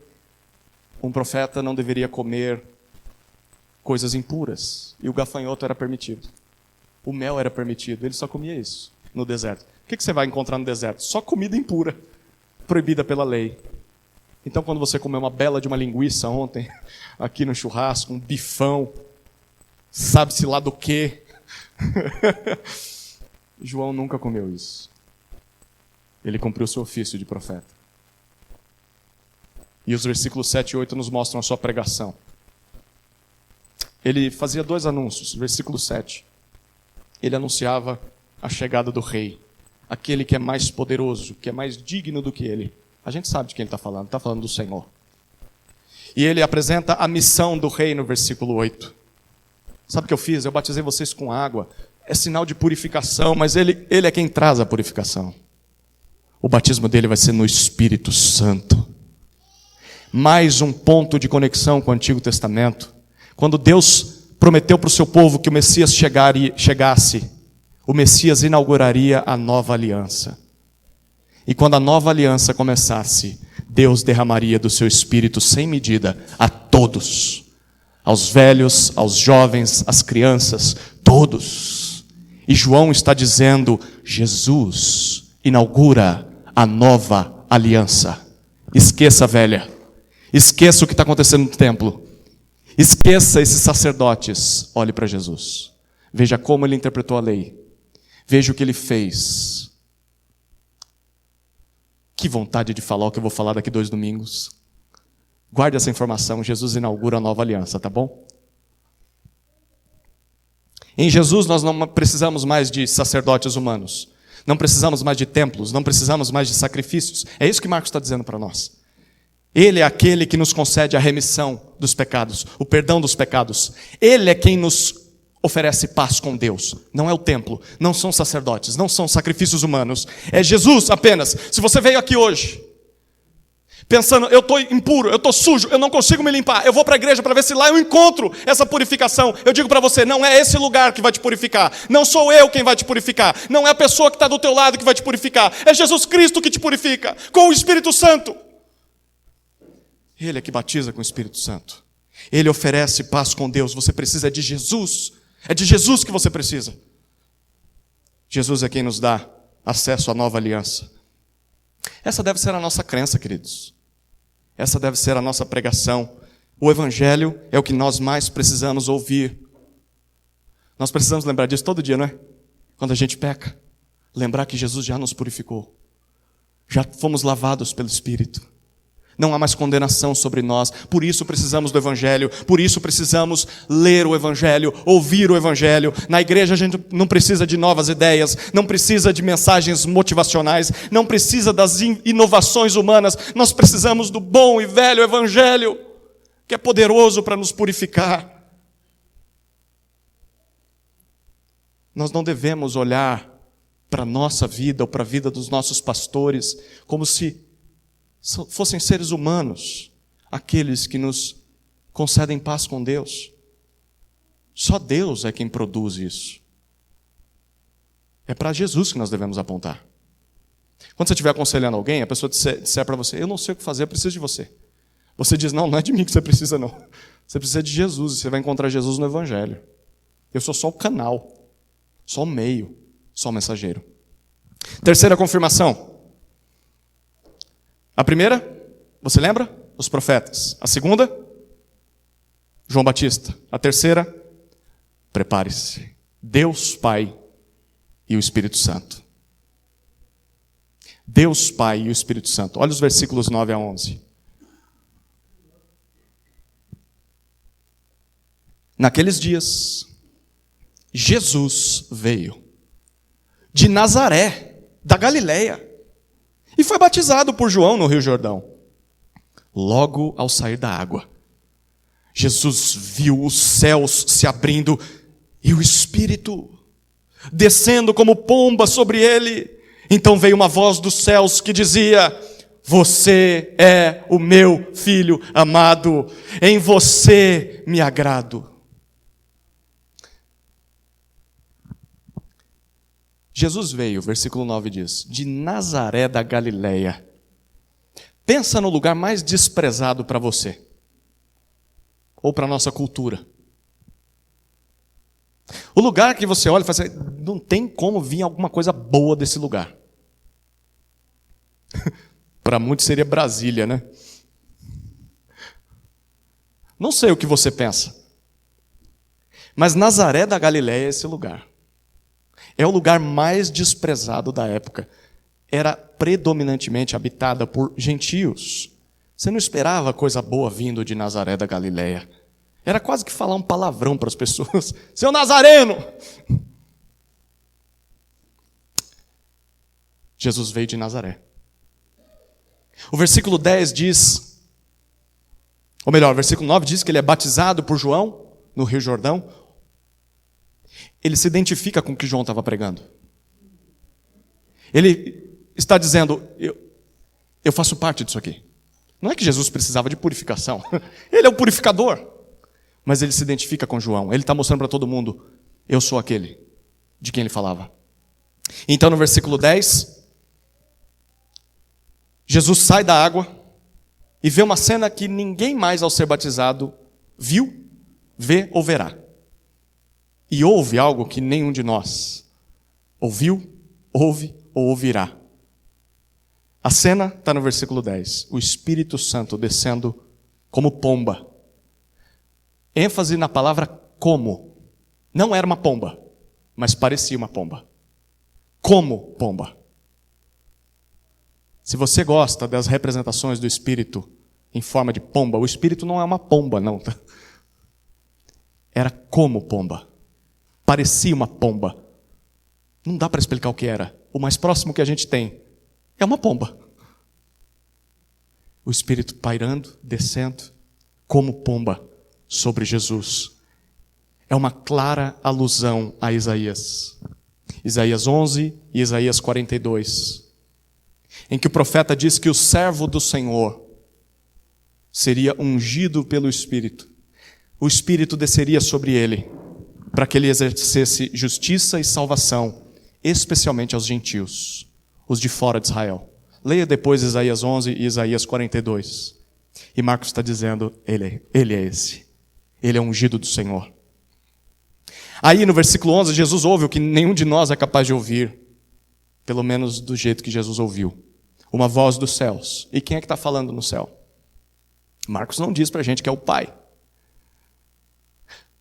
Um profeta não deveria comer coisas impuras. E o gafanhoto era permitido. O mel era permitido. Ele só comia isso no deserto. O que você vai encontrar no deserto? Só comida impura, proibida pela lei. Então, quando você comeu uma bela de uma linguiça ontem, aqui no churrasco, um bifão, sabe-se lá do quê? João nunca comeu isso. Ele cumpriu o seu ofício de profeta. E os versículos 7 e 8 nos mostram a sua pregação. Ele fazia 2 anúncios. Versículo 7. Ele anunciava a chegada do rei. Aquele que é mais poderoso, que é mais digno do que ele. A gente sabe de quem ele está falando. Está falando do Senhor. E ele apresenta a missão do rei no versículo 8. Sabe o que eu fiz? Eu batizei vocês com água. É sinal de purificação, mas ele é quem traz a purificação. O batismo dele vai ser no Espírito Santo. Mais um ponto de conexão com o Antigo Testamento. Quando Deus prometeu para o seu povo que o Messias chegasse, o Messias inauguraria a nova aliança. E quando a nova aliança começasse, Deus derramaria do seu Espírito sem medida a todos. Aos velhos, aos jovens, às crianças, todos. E João está dizendo, Jesus inaugura a nova aliança. Esqueça a velha. Esqueça o que está acontecendo no templo. Esqueça esses sacerdotes. Olhe para Jesus. Veja como ele interpretou a lei. Veja o que ele fez. Que vontade de falar o que eu vou falar daqui 2 domingos. Guarde essa informação. Jesus inaugura a nova aliança, tá bom? Em Jesus nós não precisamos mais de sacerdotes humanos. Não precisamos mais de templos, não precisamos mais de sacrifícios. É isso que Marcos está dizendo para nós. Ele é aquele que nos concede a remissão dos pecados, o perdão dos pecados. Ele é quem nos oferece paz com Deus. Não é o templo, não são sacerdotes, não são sacrifícios humanos. É Jesus apenas. Se você veio aqui hoje pensando, eu estou impuro, eu estou sujo, eu não consigo me limpar, eu vou para a igreja para ver se lá eu encontro essa purificação. Eu digo para você, não é esse lugar que vai te purificar, não sou eu quem vai te purificar, não é a pessoa que está do teu lado que vai te purificar, é Jesus Cristo que te purifica, com o Espírito Santo. Ele é que batiza com o Espírito Santo. Ele oferece paz com Deus. Você precisa de Jesus. É de Jesus que você precisa. Jesus é quem nos dá acesso à nova aliança. Essa deve ser a nossa crença, queridos. Essa deve ser a nossa pregação. O Evangelho é o que nós mais precisamos ouvir. Nós precisamos lembrar disso todo dia, não é? Quando a gente peca, lembrar que Jesus já nos purificou. Já fomos lavados pelo Espírito. Não há mais condenação sobre nós. Por isso precisamos do Evangelho. Por isso precisamos ler o Evangelho, ouvir o Evangelho. Na igreja a gente não precisa de novas ideias, não precisa de mensagens motivacionais, não precisa das inovações humanas. Nós precisamos do bom e velho Evangelho, que é poderoso para nos purificar. Nós não devemos olhar para a nossa vida ou para a vida dos nossos pastores como se fossem seres humanos, aqueles que nos concedem paz com Deus. Só Deus é quem produz isso. É para Jesus que nós devemos apontar. Quando você estiver aconselhando alguém, a pessoa disser para você: eu não sei o que fazer, eu preciso de você. Você diz: não é de mim que você precisa, não. Você precisa de Jesus, e você vai encontrar Jesus no Evangelho. Eu sou só o canal, só o meio, só o mensageiro. Terceira confirmação. A primeira, você lembra? Os profetas. A segunda, João Batista. A terceira, prepare-se. Deus Pai e o Espírito Santo. Deus Pai e o Espírito Santo. Olha os versículos 9 a 11. Naqueles dias, Jesus veio de Nazaré, da Galileia, e foi batizado por João no Rio Jordão. Logo ao sair da água, Jesus viu os céus se abrindo e o Espírito descendo como pomba sobre ele. Então veio uma voz dos céus que dizia: você é o meu Filho amado, em você me agrado. Jesus veio, versículo 9 diz, de Nazaré da Galileia. Pensa no lugar mais desprezado para você, ou para a nossa cultura. O lugar que você olha e fala assim: não tem como vir alguma coisa boa desse lugar. Para muitos seria Brasília, né? Não sei o que você pensa, mas Nazaré da Galileia é esse lugar. É o lugar mais desprezado da época. Era predominantemente habitada por gentios. Você não esperava coisa boa vindo de Nazaré da Galileia. Era quase que falar um palavrão para as pessoas. Seu Nazareno! Jesus veio de Nazaré. O versículo 10 diz, ou melhor, o versículo 9 diz que ele é batizado por João no Rio Jordão. Ele se identifica com o que João estava pregando. Ele está dizendo: eu faço parte disso aqui. Não é que Jesus precisava de purificação. Ele é o purificador. Mas ele se identifica com João. Ele está mostrando para todo mundo: eu sou aquele de quem ele falava. Então no versículo 10, Jesus sai da água e vê uma cena que ninguém mais ao ser batizado viu, vê ou verá. E ouve algo que nenhum de nós ouviu, ouve ou ouvirá. A cena está no versículo 10. O Espírito Santo descendo como pomba. ênfase na palavra como. Não era uma pomba, mas parecia uma pomba. Como pomba. Se você gosta das representações do Espírito em forma de pomba, o Espírito não é uma pomba, não. Era como pomba. Parecia uma pomba. Não dá para explicar o que era. O mais próximo que a gente tem é uma pomba. O Espírito pairando, descendo, como pomba, sobre Jesus. É uma clara alusão a Isaías. Isaías 11 e Isaías 42. Em que o profeta diz que o servo do Senhor seria ungido pelo Espírito. O Espírito desceria sobre ele, para que ele exercesse justiça e salvação, especialmente aos gentios, os de fora de Israel. Leia depois Isaías 11 e Isaías 42. E Marcos está dizendo, ele é esse. Ele é ungido do Senhor. Aí no versículo 11, Jesus ouve o que nenhum de nós é capaz de ouvir, pelo menos do jeito que Jesus ouviu. Uma voz dos céus. E quem é que está falando no céu? Marcos não diz para a gente que é o Pai.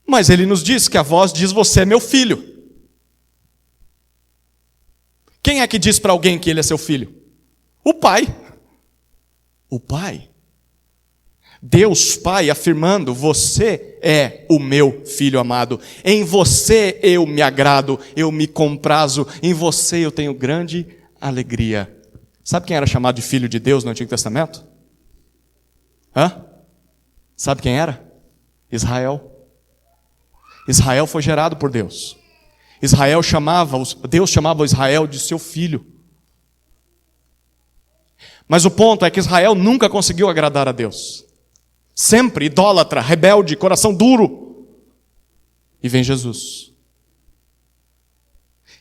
Mas ele nos diz que a voz diz: você é meu filho. Quem é que diz para alguém que ele é seu filho? O Pai. O Pai. Deus Pai afirmando: você é o meu filho amado. Em você eu me agrado, eu me comprazo. Em você eu tenho grande alegria. Sabe quem era chamado de filho de Deus no Antigo Testamento? Sabe quem era? Israel. Israel foi gerado por Deus. Deus chamava Israel de seu filho. Mas o ponto é que Israel nunca conseguiu agradar a Deus. Sempre idólatra, rebelde, coração duro. E vem Jesus.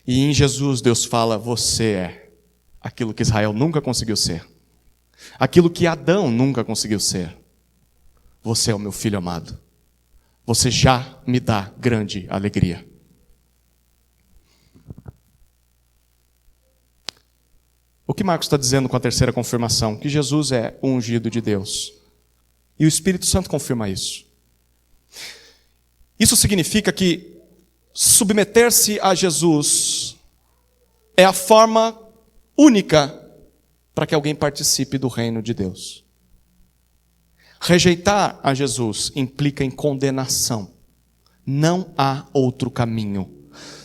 E em Jesus Deus fala: você é aquilo que Israel nunca conseguiu ser. Aquilo que Adão nunca conseguiu ser. Você é o meu filho amado. Você já me dá grande alegria. O que Marcos está dizendo com a terceira confirmação? Que Jesus é o ungido de Deus. E o Espírito Santo confirma isso. Isso significa que submeter-se a Jesus é a forma única para que alguém participe do reino de Deus. Rejeitar a Jesus implica em condenação. Não há outro caminho.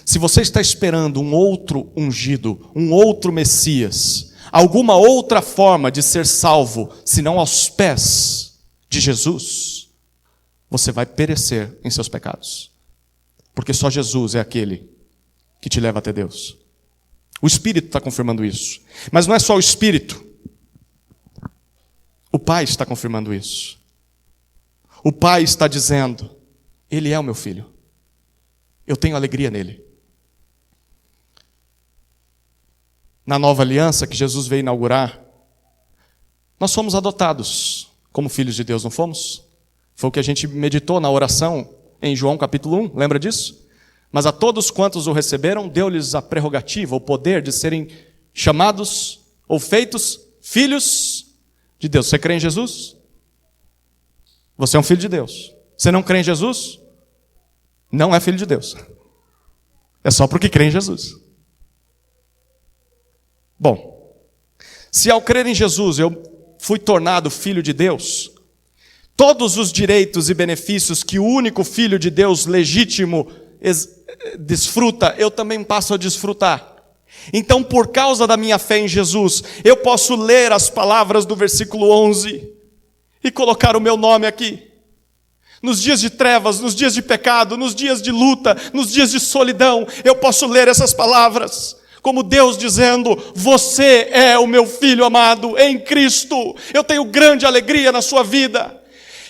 Se você está esperando um outro ungido, um outro Messias, alguma outra forma de ser salvo, senão aos pés de Jesus, você vai perecer em seus pecados. Porque só Jesus é aquele que te leva até Deus. O Espírito está confirmando isso. Mas não é só o Espírito. O Pai está confirmando isso. O Pai está dizendo: Ele é o meu filho. Eu tenho alegria nele. Na nova aliança que Jesus veio inaugurar, nós fomos adotados como filhos de Deus, não fomos? Foi o que a gente meditou na oração em João capítulo 1, lembra disso? Mas a todos quantos o receberam, deu-lhes a prerrogativa, o poder de serem chamados ou feitos filhos de Deus. Você crê em Jesus? Você é um filho de Deus. Você não crê em Jesus? Não é filho de Deus. É só porque crê em Jesus. Bom, se ao crer em Jesus eu fui tornado filho de Deus, todos os direitos e benefícios que o único filho de Deus legítimo desfruta, eu também passo a desfrutar. Então, por causa da minha fé em Jesus, eu posso ler as palavras do versículo 11 e colocar o meu nome aqui. Nos dias de trevas, nos dias de pecado, nos dias de luta, nos dias de solidão, eu posso ler essas palavras como Deus dizendo: você é o meu filho amado em Cristo. Eu tenho grande alegria na sua vida.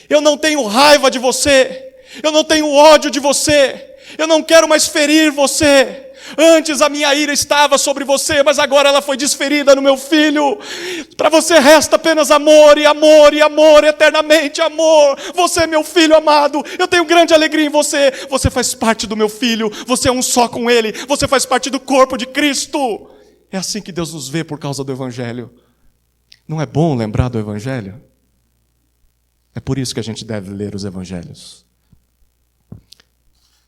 Eu não tenho raiva de você. Eu não tenho ódio de você. Eu não quero mais ferir você. Antes a minha ira estava sobre você, mas agora ela foi desferida no meu filho. Para você resta apenas amor, e amor, e amor, eternamente amor. Você é meu filho amado, eu tenho grande alegria em você. Você faz parte do meu filho, você é um só com ele. Você faz parte do corpo de Cristo. É assim que Deus nos vê por causa do Evangelho. Não é bom lembrar do Evangelho? É por isso que a gente deve ler os Evangelhos.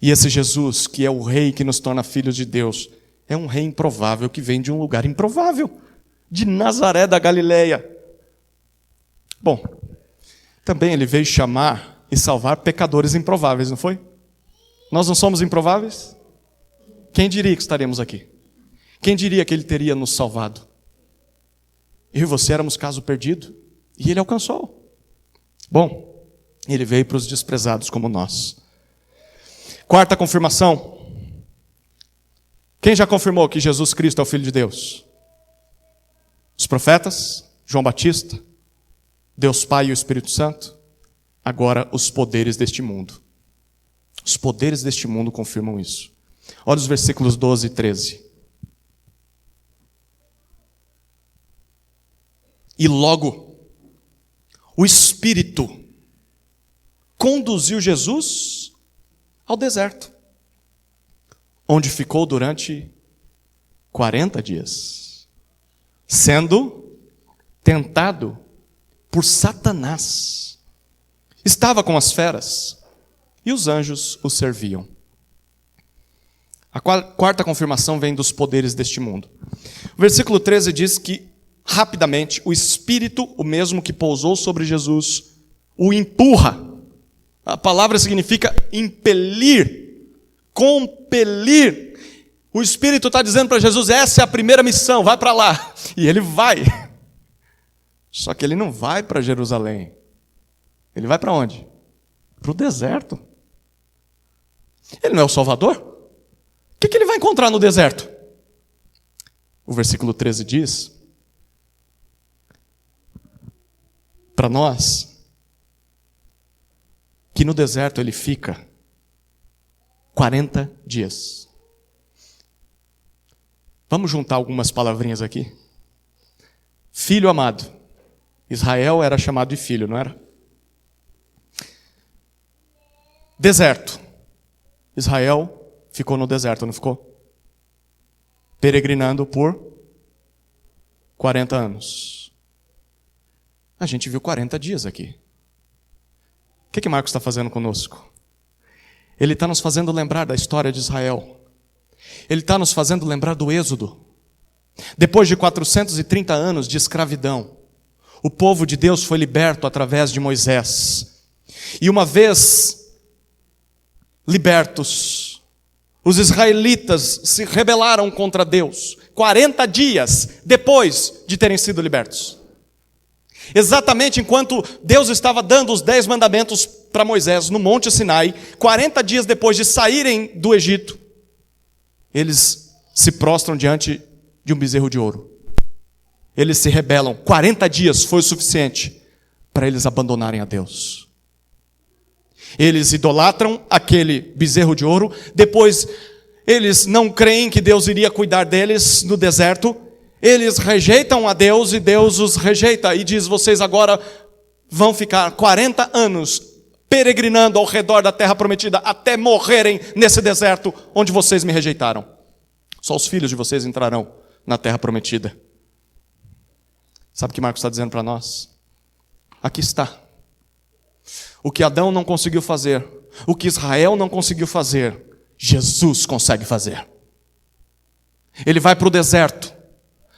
E esse Jesus, que é o rei que nos torna filhos de Deus, é um rei improvável que vem de um lugar improvável, de Nazaré da Galileia. Bom, também ele veio chamar e salvar pecadores improváveis, não foi? Nós não somos improváveis? Quem diria que estaremos aqui? Quem diria que ele teria nos salvado? Eu e você éramos caso perdido, e ele alcançou. Bom, ele veio para os desprezados como nós. Quarta confirmação. Quem já confirmou que Jesus Cristo é o Filho de Deus? Os profetas, João Batista, Deus Pai e o Espírito Santo. Agora os poderes deste mundo. Os poderes deste mundo confirmam isso. Olha os versículos 12 e 13. E logo, o Espírito conduziu Jesus ao deserto, onde ficou durante 40 dias, sendo tentado por Satanás. Estava com as feras e os anjos o serviam. A quarta confirmação vem dos poderes deste mundo. O versículo 13 diz que, rapidamente, o Espírito, o mesmo que pousou sobre Jesus, o empurra. A palavra significa impelir, compelir. O Espírito está dizendo para Jesus, essa é a primeira missão, vai para lá. E ele vai. Só que ele não vai para Jerusalém. Ele vai para onde? Para o deserto. Ele não é o Salvador? O que ele vai encontrar no deserto? O versículo 13 diz, para nós, que no deserto ele fica 40 dias. Vamos juntar algumas palavrinhas aqui. Filho amado. Israel era chamado de filho, não era? Deserto. Israel ficou no deserto, não ficou? Peregrinando por 40 anos. A gente viu 40 dias aqui. O que Marcos está fazendo conosco? Ele está nos fazendo lembrar da história de Israel. Ele está nos fazendo lembrar do Êxodo. Depois de 430 anos de escravidão, o povo de Deus foi liberto através de Moisés. E uma vez libertos, os israelitas se rebelaram contra Deus 40 dias depois de terem sido libertos. Exatamente enquanto Deus estava dando os 10 mandamentos para Moisés no Monte Sinai, 40 dias depois de saírem do Egito, eles se prostram diante de um bezerro de ouro. Eles se rebelam. 40 dias foi o suficiente para eles abandonarem a Deus. Eles idolatram aquele bezerro de ouro. Depois, eles não creem que Deus iria cuidar deles no deserto. Eles rejeitam a Deus e Deus os rejeita. E diz, vocês agora vão ficar 40 anos peregrinando ao redor da terra prometida até morrerem nesse deserto onde vocês me rejeitaram. Só os filhos de vocês entrarão na terra prometida. Sabe o que Marcos está dizendo para nós? Aqui está. O que Adão não conseguiu fazer, o que Israel não conseguiu fazer, Jesus consegue fazer. Ele vai para o deserto,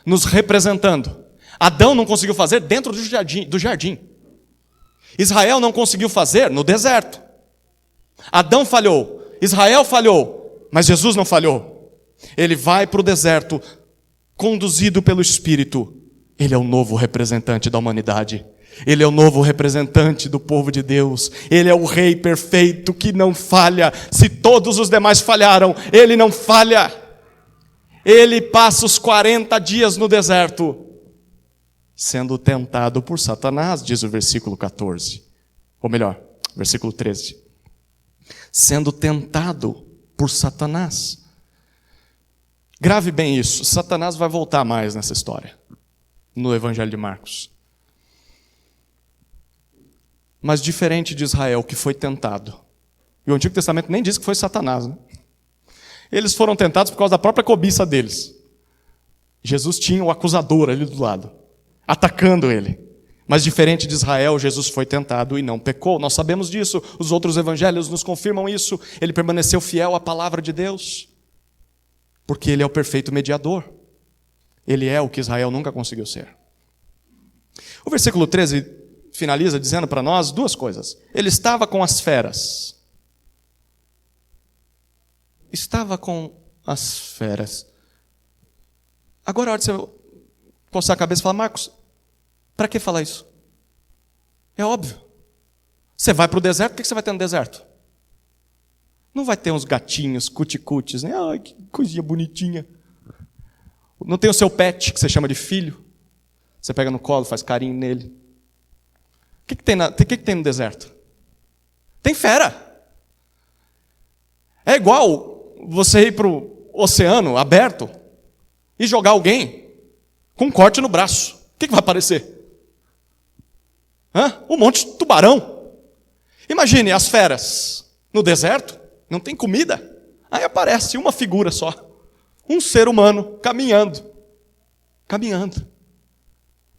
nos representando. Adão não conseguiu fazer dentro do jardim. Israel não conseguiu fazer no deserto. Adão falhou, Israel falhou, mas Jesus não falhou. Ele vai para o deserto, conduzido pelo Espírito. Ele é o novo representante da humanidade. Ele é o novo representante do povo de Deus. Ele é o rei perfeito que não falha. Se todos os demais falharam, ele não falha. Ele passa os 40 dias no deserto, sendo tentado por Satanás, diz o versículo 14. Ou melhor, versículo 13. Sendo tentado por Satanás. Grave bem isso. Satanás vai voltar mais nessa história, no Evangelho de Marcos. Mas diferente de Israel, que foi tentado. E o Antigo Testamento nem diz que foi Satanás, né? Eles foram tentados por causa da própria cobiça deles. Jesus tinha o acusador ali do lado, atacando ele. Mas diferente de Israel, Jesus foi tentado e não pecou. Nós sabemos disso, os outros evangelhos nos confirmam isso. Ele permaneceu fiel à palavra de Deus, porque ele é o perfeito mediador. Ele é o que Israel nunca conseguiu ser. O versículo 13 finaliza dizendo para nós duas coisas. Ele estava com as feras. Estava com as feras. Agora é hora de você coçar a cabeça e falar, Marcos, para que falar isso? É óbvio. Você vai para o deserto, o que você vai ter no deserto? Não vai ter uns gatinhos, cuticutes, né? Ai, que coisinha bonitinha. Não tem o seu pet, que você chama de filho. Você pega no colo, faz carinho nele. O que tem no deserto? Tem fera. É igual você ir para o oceano aberto e jogar alguém com um corte no braço. O que vai aparecer? Um monte de tubarão. Imagine as feras no deserto, não tem comida. Aí aparece uma figura só, um ser humano caminhando.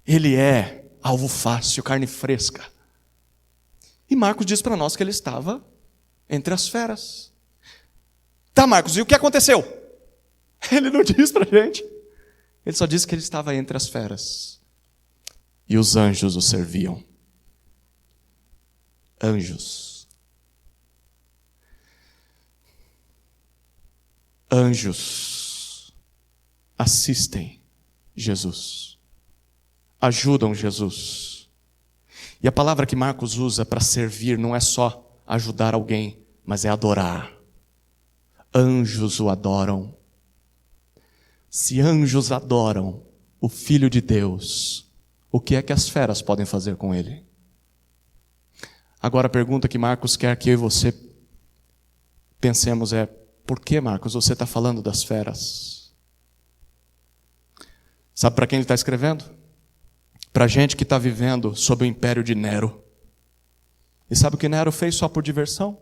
Ele é alvo fácil, carne fresca. E Marcos diz para nós que ele estava entre as feras. Tá, Marcos, e o que aconteceu? Ele não diz para a gente. Ele só diz que ele estava entre as feras. E os anjos o serviam. Anjos. Anjos assistem Jesus. Ajudam Jesus. E a palavra que Marcos usa para servir não é só ajudar alguém, mas é adorar. Anjos o adoram. Se anjos adoram o Filho de Deus, o que é que as feras podem fazer com ele? Agora a pergunta que Marcos quer que eu e você pensemos é: por que, Marcos, você está falando das feras? Sabe para quem ele está escrevendo? Para gente que está vivendo sob o império de Nero. E sabe o que Nero fez só por diversão?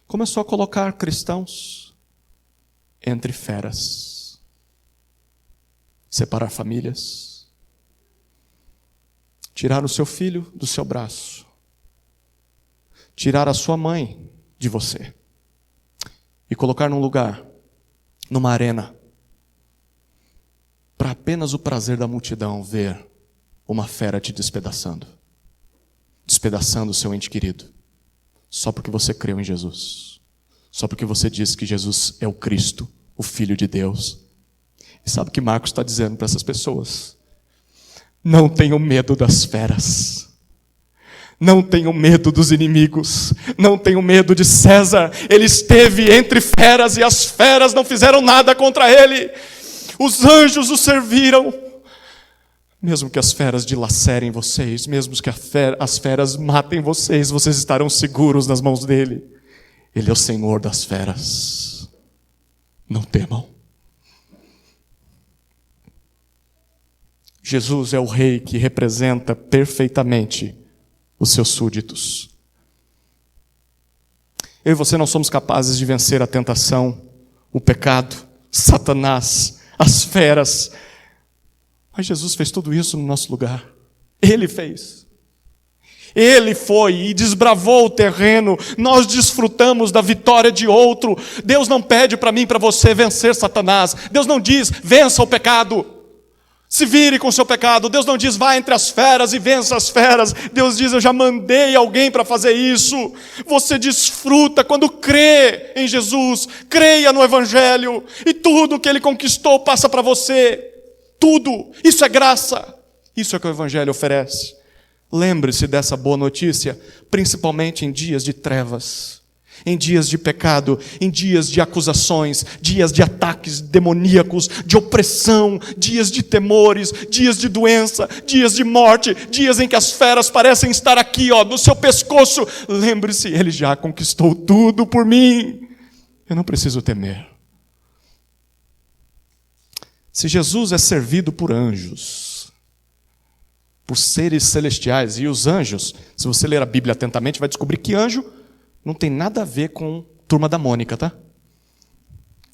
Começou a colocar cristãos entre feras. Separar famílias. Tirar o seu filho do seu braço. Tirar a sua mãe de você. E colocar num lugar, numa arena, para apenas o prazer da multidão ver uma fera te despedaçando. Despedaçando o seu ente querido. Só porque você creu em Jesus. Só porque você disse que Jesus é o Cristo, o Filho de Deus. E sabe o que Marcos está dizendo para essas pessoas? Não tenham medo das feras. Não tenham medo dos inimigos. Não tenham medo de César. Ele esteve entre feras e as feras não fizeram nada contra ele. Os anjos o serviram. Mesmo que as feras dilacerem vocês, mesmo que as feras matem vocês, vocês estarão seguros nas mãos dele. Ele é o Senhor das feras. Não temam. Jesus é o rei que representa perfeitamente os seus súditos. Eu e você não somos capazes de vencer a tentação, o pecado, Satanás, as feras. Mas Jesus fez tudo isso no nosso lugar. Ele fez. Ele foi e desbravou o terreno. Nós desfrutamos da vitória de outro. Deus não pede para mim e para você vencer Satanás. Deus não diz, vença o pecado. Se vire com o seu pecado. Deus não diz, vá entre as feras e vença as feras. Deus diz, eu já mandei alguém para fazer isso. Você desfruta quando crê em Jesus. Creia no Evangelho. E tudo que Ele conquistou passa para você. Tudo. Isso é graça. Isso é que o Evangelho oferece. Lembre-se dessa boa notícia, principalmente em dias de trevas, em dias de pecado, em dias de acusações, dias de ataques demoníacos, de opressão, dias de temores, dias de doença, dias de morte, dias em que as feras parecem estar aqui, no seu pescoço. Lembre-se, Ele já conquistou tudo por mim. Eu não preciso temer. Se Jesus é servido por anjos, por seres celestiais, e os anjos, se você ler a Bíblia atentamente, vai descobrir que anjo não tem nada a ver com Turma da Mônica, tá?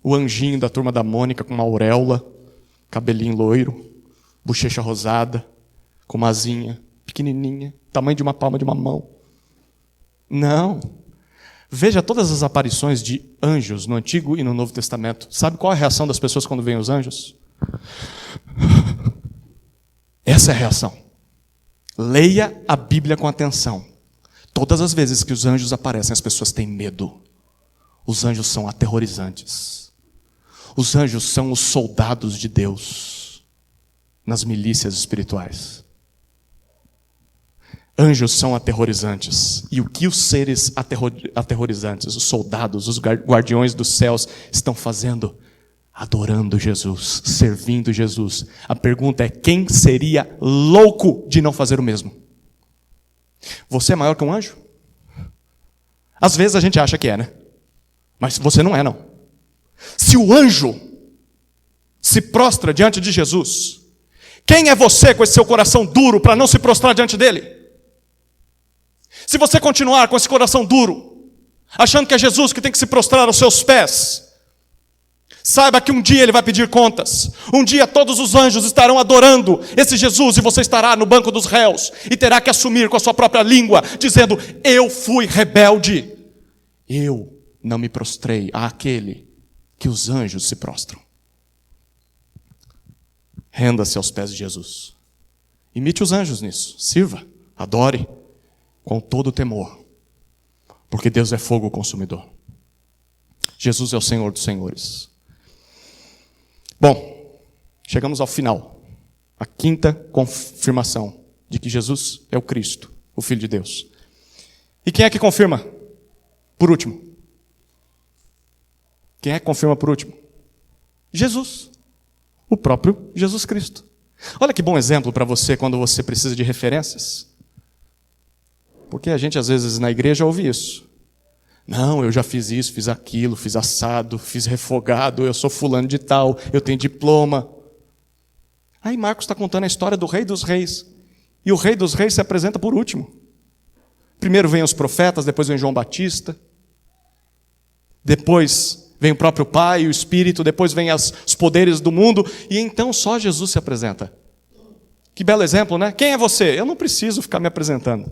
O anjinho da Turma da Mônica com uma auréola, cabelinho loiro, bochecha rosada, com uma asinha pequenininha, tamanho de uma palma de uma mão. Não. Veja todas as aparições de anjos no Antigo e no Novo Testamento. Sabe qual é a reação das pessoas quando veem os anjos? Essa é a reação. Leia a Bíblia com atenção. Todas as vezes que os anjos aparecem, as pessoas têm medo. Os anjos são aterrorizantes. Os anjos são os soldados de Deus nas milícias espirituais. Anjos são aterrorizantes. E o que os seres aterrorizantes, os soldados, os guardiões dos céus estão fazendo? Adorando Jesus, servindo Jesus. A pergunta é, quem seria louco de não fazer o mesmo? Você é maior que um anjo? Às vezes a gente acha que é, né? Mas você não é, não. Se o anjo se prostra diante de Jesus, quem é você com esse seu coração duro para não se prostrar diante dele? Se você continuar com esse coração duro, achando que é Jesus que tem que se prostrar aos seus pés, saiba que um dia Ele vai pedir contas. Um dia todos os anjos estarão adorando esse Jesus e você estará no banco dos réus e terá que assumir com a sua própria língua, dizendo: eu fui rebelde. Eu não me prostrei àquele que os anjos se prostram. Renda-se aos pés de Jesus. Imite os anjos nisso. Sirva, adore com todo o temor, porque Deus é fogo consumidor. Jesus é o Senhor dos senhores. Bom, chegamos ao final. A quinta confirmação de que Jesus é o Cristo, o Filho de Deus. E quem é que confirma por último? Quem é que confirma por último? Jesus. O próprio Jesus Cristo. Olha que bom exemplo para você quando você precisa de referências. Porque a gente às vezes na igreja ouve isso. Não, eu já fiz isso, fiz aquilo, fiz assado, fiz refogado, eu sou fulano de tal, eu tenho diploma. Aí Marcos está contando a história do Rei dos Reis. E o Rei dos Reis se apresenta por último. Primeiro vem os profetas, depois vem João Batista. Depois vem o próprio Pai, o Espírito, depois vem os poderes do mundo. E então só Jesus se apresenta. Que belo exemplo, né? Quem é você? Eu não preciso ficar me apresentando.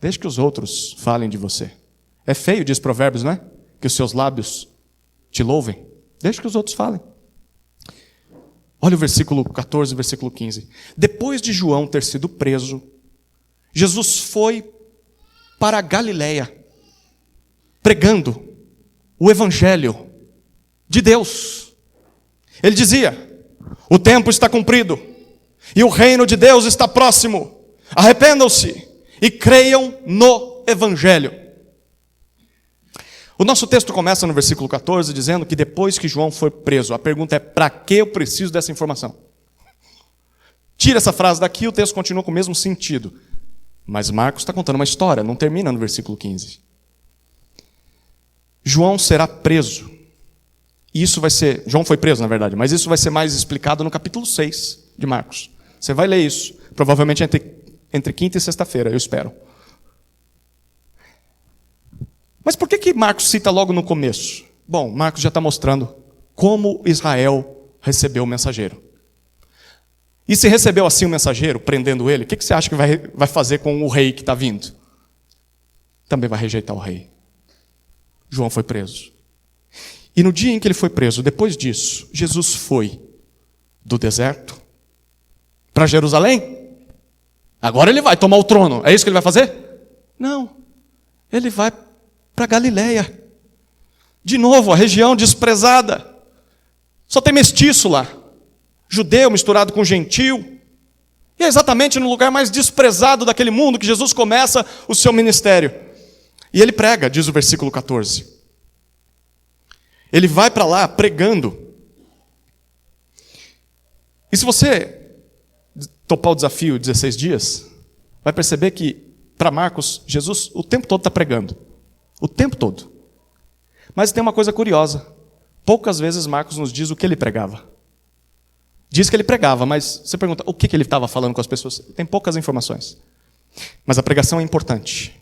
Deixe que os outros falem de você. É feio, diz Provérbios, não é? Que os seus lábios te louvem. Deixe que os outros falem. Olha o versículo 14 e versículo 15. Depois de João ter sido preso, Jesus foi para a Galileia, pregando o Evangelho de Deus. Ele dizia: o tempo está cumprido e o reino de Deus está próximo. Arrependam-se e creiam no Evangelho. O nosso texto começa no versículo 14 dizendo que depois que João foi preso, a pergunta é: para que eu preciso dessa informação? Tira essa frase daqui, o texto continua com o mesmo sentido. Mas Marcos está contando uma história, não termina no versículo 15. João será preso. João foi preso, na verdade, mas isso vai ser mais explicado no capítulo 6 de Marcos. Você vai ler isso, provavelmente entre quinta e sexta-feira, eu espero. Mas por que Marcos cita logo no começo? Bom, Marcos já está mostrando como Israel recebeu o mensageiro. E se recebeu assim o mensageiro, prendendo ele, o que você acha que vai fazer com o rei que está vindo? Também vai rejeitar o rei. João foi preso. E no dia em que ele foi preso, depois disso, Jesus foi do deserto para Jerusalém. Agora ele vai tomar o trono. É isso que ele vai fazer? Não. Ele vai para Galileia. De novo, a região desprezada. Só tem mestiço lá. Judeu misturado com gentil. E é exatamente no lugar mais desprezado daquele mundo que Jesus começa o seu ministério. E ele prega, diz o versículo 14. Ele vai para lá pregando. E se você topar o desafio 16 dias, vai perceber que, para Marcos, Jesus o tempo todo está pregando. O tempo todo. Mas tem uma coisa curiosa. Poucas vezes Marcos nos diz o que ele pregava. Diz que ele pregava, mas você pergunta o que ele estava falando com as pessoas. Tem poucas informações. Mas a pregação é importante.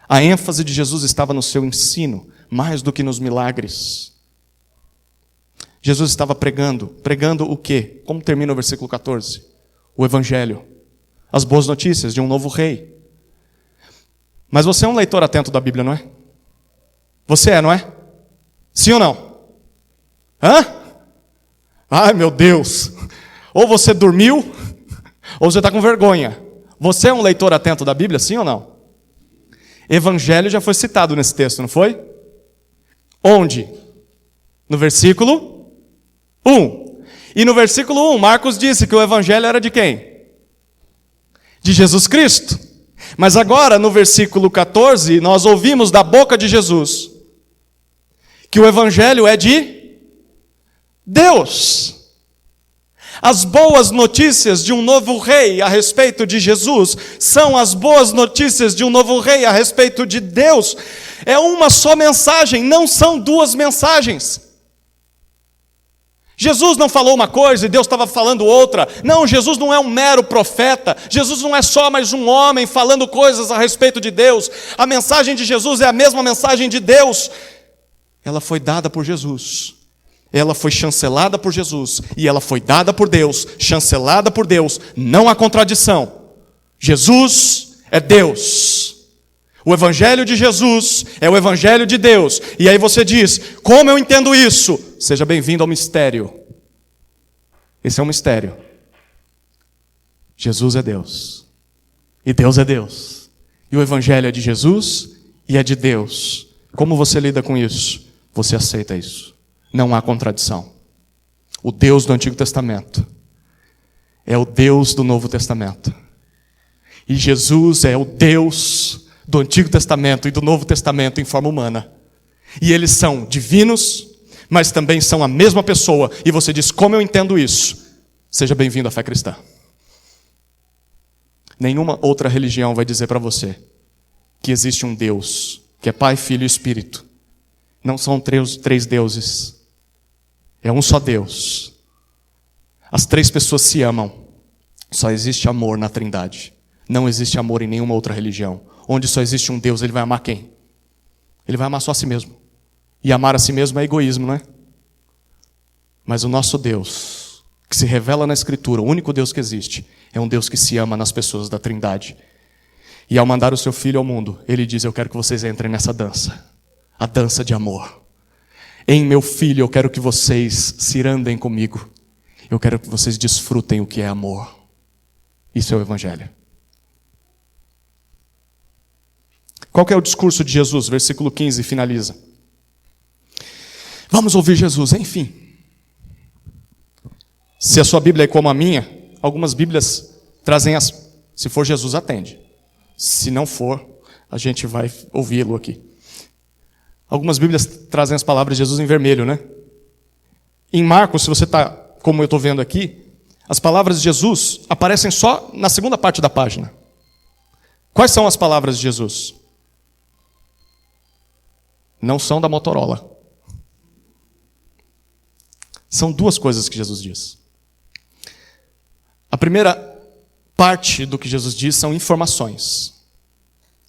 A ênfase de Jesus estava no seu ensino, mais do que nos milagres. Jesus estava pregando. Pregando o quê? Como termina o versículo 14? O Evangelho. As boas notícias de um novo rei. Mas você é um leitor atento da Bíblia, não é? Você é, não é? Sim ou não? Hã? Ai, meu Deus. Ou você dormiu, ou você está com vergonha. Você é um leitor atento da Bíblia, sim ou não? Evangelho já foi citado nesse texto, não foi? Onde? No versículo 1. E no versículo 1, Marcos disse que o Evangelho era de quem? De Jesus Cristo. Mas agora, no versículo 14, nós ouvimos da boca de Jesus que o Evangelho é de Deus. As boas notícias de um novo rei a respeito de Jesus são as boas notícias de um novo rei a respeito de Deus. É uma só mensagem, não são duas mensagens. Jesus não falou uma coisa e Deus estava falando outra. Não, Jesus não é um mero profeta. Jesus não é só mais um homem falando coisas a respeito de Deus. A mensagem de Jesus é a mesma mensagem de Deus. Ela foi dada por Jesus. Ela foi chancelada por Jesus. E ela foi dada por Deus, chancelada por Deus. Não há contradição. Jesus é Deus. O evangelho de Jesus é o evangelho de Deus. E aí você diz, como eu entendo isso? Seja bem-vindo ao mistério. Esse é um mistério. Jesus é Deus. E Deus é Deus. E o evangelho é de Jesus e é de Deus. Como você lida com isso? Você aceita isso. Não há contradição. O Deus do Antigo Testamento é o Deus do Novo Testamento. E Jesus é o Deus do Antigo Testamento e do Novo Testamento em forma humana. E eles são divinos, mas também são a mesma pessoa. E você diz, como eu entendo isso? Seja bem-vindo à fé cristã. Nenhuma outra religião vai dizer para você que existe um Deus, que é Pai, Filho e Espírito. Não são três deuses. É um só Deus. As três pessoas se amam. Só existe amor na Trindade. Não existe amor em nenhuma outra religião. Onde só existe um Deus, ele vai amar quem? Ele vai amar só a si mesmo. E amar a si mesmo é egoísmo, não é? Mas o nosso Deus, que se revela na Escritura, o único Deus que existe, é um Deus que se ama nas pessoas da Trindade. E ao mandar o seu Filho ao mundo, ele diz, eu quero que vocês entrem nessa dança. A dança de amor. Em meu Filho eu quero que vocês se irandem comigo. Eu quero que vocês desfrutem o que é amor. Isso é o Evangelho. Qual que é o discurso de Jesus? Versículo 15 finaliza. Vamos ouvir Jesus, enfim. Se a sua Bíblia é como a minha, algumas Bíblias trazem as... Se for Jesus, atende. Se não for, a gente vai ouvi-lo aqui. Algumas Bíblias trazem as palavras de Jesus em vermelho, né? Em Marcos, se você está, como eu estou vendo aqui, as palavras de Jesus aparecem só na segunda parte da página. Quais são as palavras de Jesus? Não são da Motorola. São duas coisas que Jesus diz. A primeira parte do que Jesus diz são informações.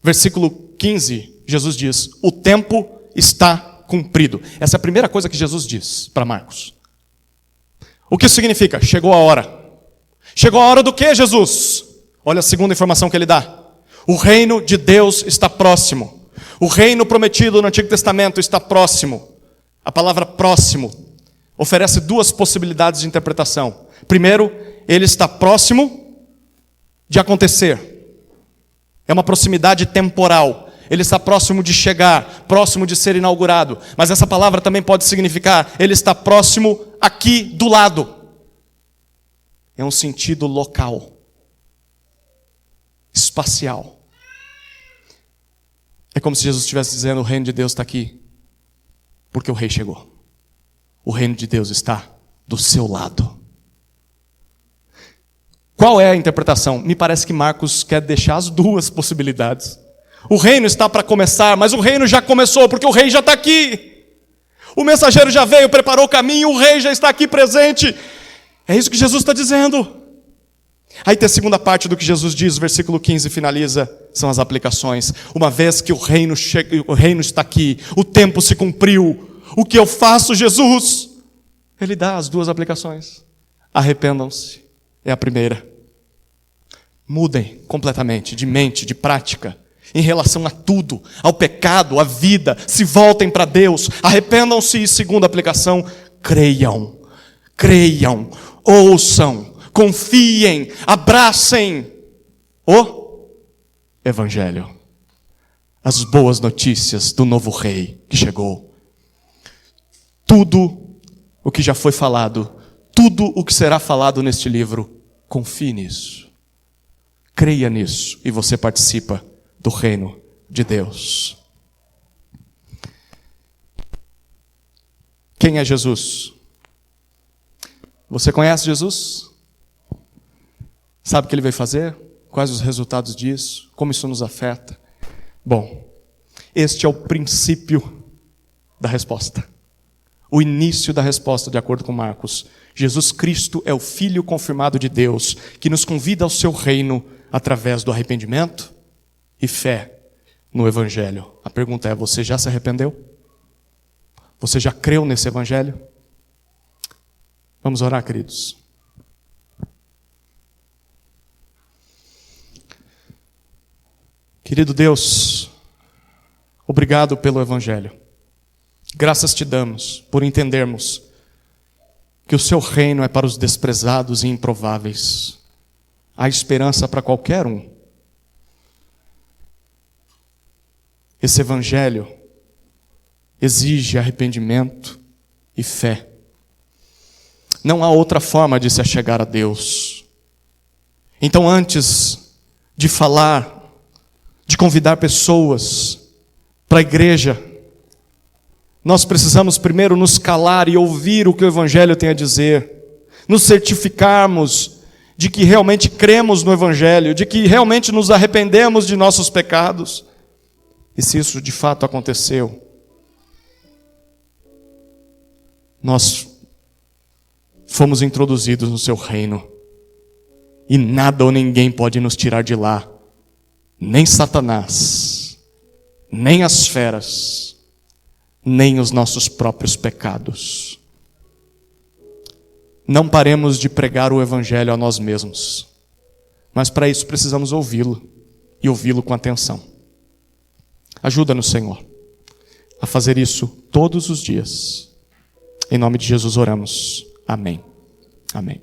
Versículo 15, Jesus diz, o tempo está cumprido. Essa é a primeira coisa que Jesus diz para Marcos. O que isso significa? Chegou a hora. Chegou a hora do quê, Jesus? Olha a segunda informação que ele dá. O reino de Deus está próximo. O reino prometido no Antigo Testamento está próximo. A palavra próximo oferece duas possibilidades de interpretação. Primeiro, ele está próximo de acontecer. É uma proximidade temporal. Ele está próximo de chegar, próximo de ser inaugurado. Mas essa palavra também pode significar, ele está próximo aqui do lado. É um sentido local, espacial. É como se Jesus estivesse dizendo, o reino de Deus está aqui, porque o rei chegou. O reino de Deus está do seu lado. Qual é a interpretação? Me parece que Marcos quer deixar as duas possibilidades. O reino está para começar, mas o reino já começou, porque o rei já está aqui. O mensageiro já veio, preparou o caminho, o rei já está aqui presente. É isso que Jesus está dizendo. Aí tem a segunda parte do que Jesus diz, versículo 15 finaliza, são as aplicações. Uma vez que o reino está aqui, o tempo se cumpriu, o que eu faço, Jesus? Ele dá as duas aplicações. Arrependam-se, é a primeira. Mudem completamente, de mente, de prática, em relação a tudo, ao pecado, à vida, se voltem para Deus, arrependam-se. E segunda aplicação, creiam, ouçam, confiem, abracem o Evangelho. As boas notícias do novo rei que chegou. Tudo o que já foi falado, tudo o que será falado neste livro, confie nisso. Creia nisso e você participa do reino de Deus. Quem é Jesus? Você conhece Jesus? Sabe o que ele veio fazer? Quais os resultados disso? Como isso nos afeta? Bom, este é o princípio da resposta. o início da resposta de acordo com Marcos. Jesus Cristo é o Filho confirmado de Deus, que nos convida ao seu reino através do arrependimento e fé no Evangelho. A pergunta é, você já se arrependeu? Você já creu nesse Evangelho? Vamos orar, queridos. Querido Deus, obrigado pelo Evangelho. Graças te damos por entendermos que o seu reino é para os desprezados e improváveis. Há esperança para qualquer um. Esse Evangelho exige arrependimento e fé. Não há outra forma de se achegar a Deus. Então, antes de falar, de convidar pessoas para a igreja, nós precisamos primeiro nos calar e ouvir o que o Evangelho tem a dizer, nos certificarmos de que realmente cremos no Evangelho, de que realmente nos arrependemos de nossos pecados. E se isso de fato aconteceu, nós fomos introduzidos no seu reino, e nada ou ninguém pode nos tirar de lá, nem Satanás, nem as feras, nem os nossos próprios pecados. Não paremos de pregar o Evangelho a nós mesmos, mas para isso precisamos ouvi-lo, e ouvi-lo com atenção. Ajuda-nos, Senhor, a fazer isso todos os dias. Em nome de Jesus oramos. Amém. Amém.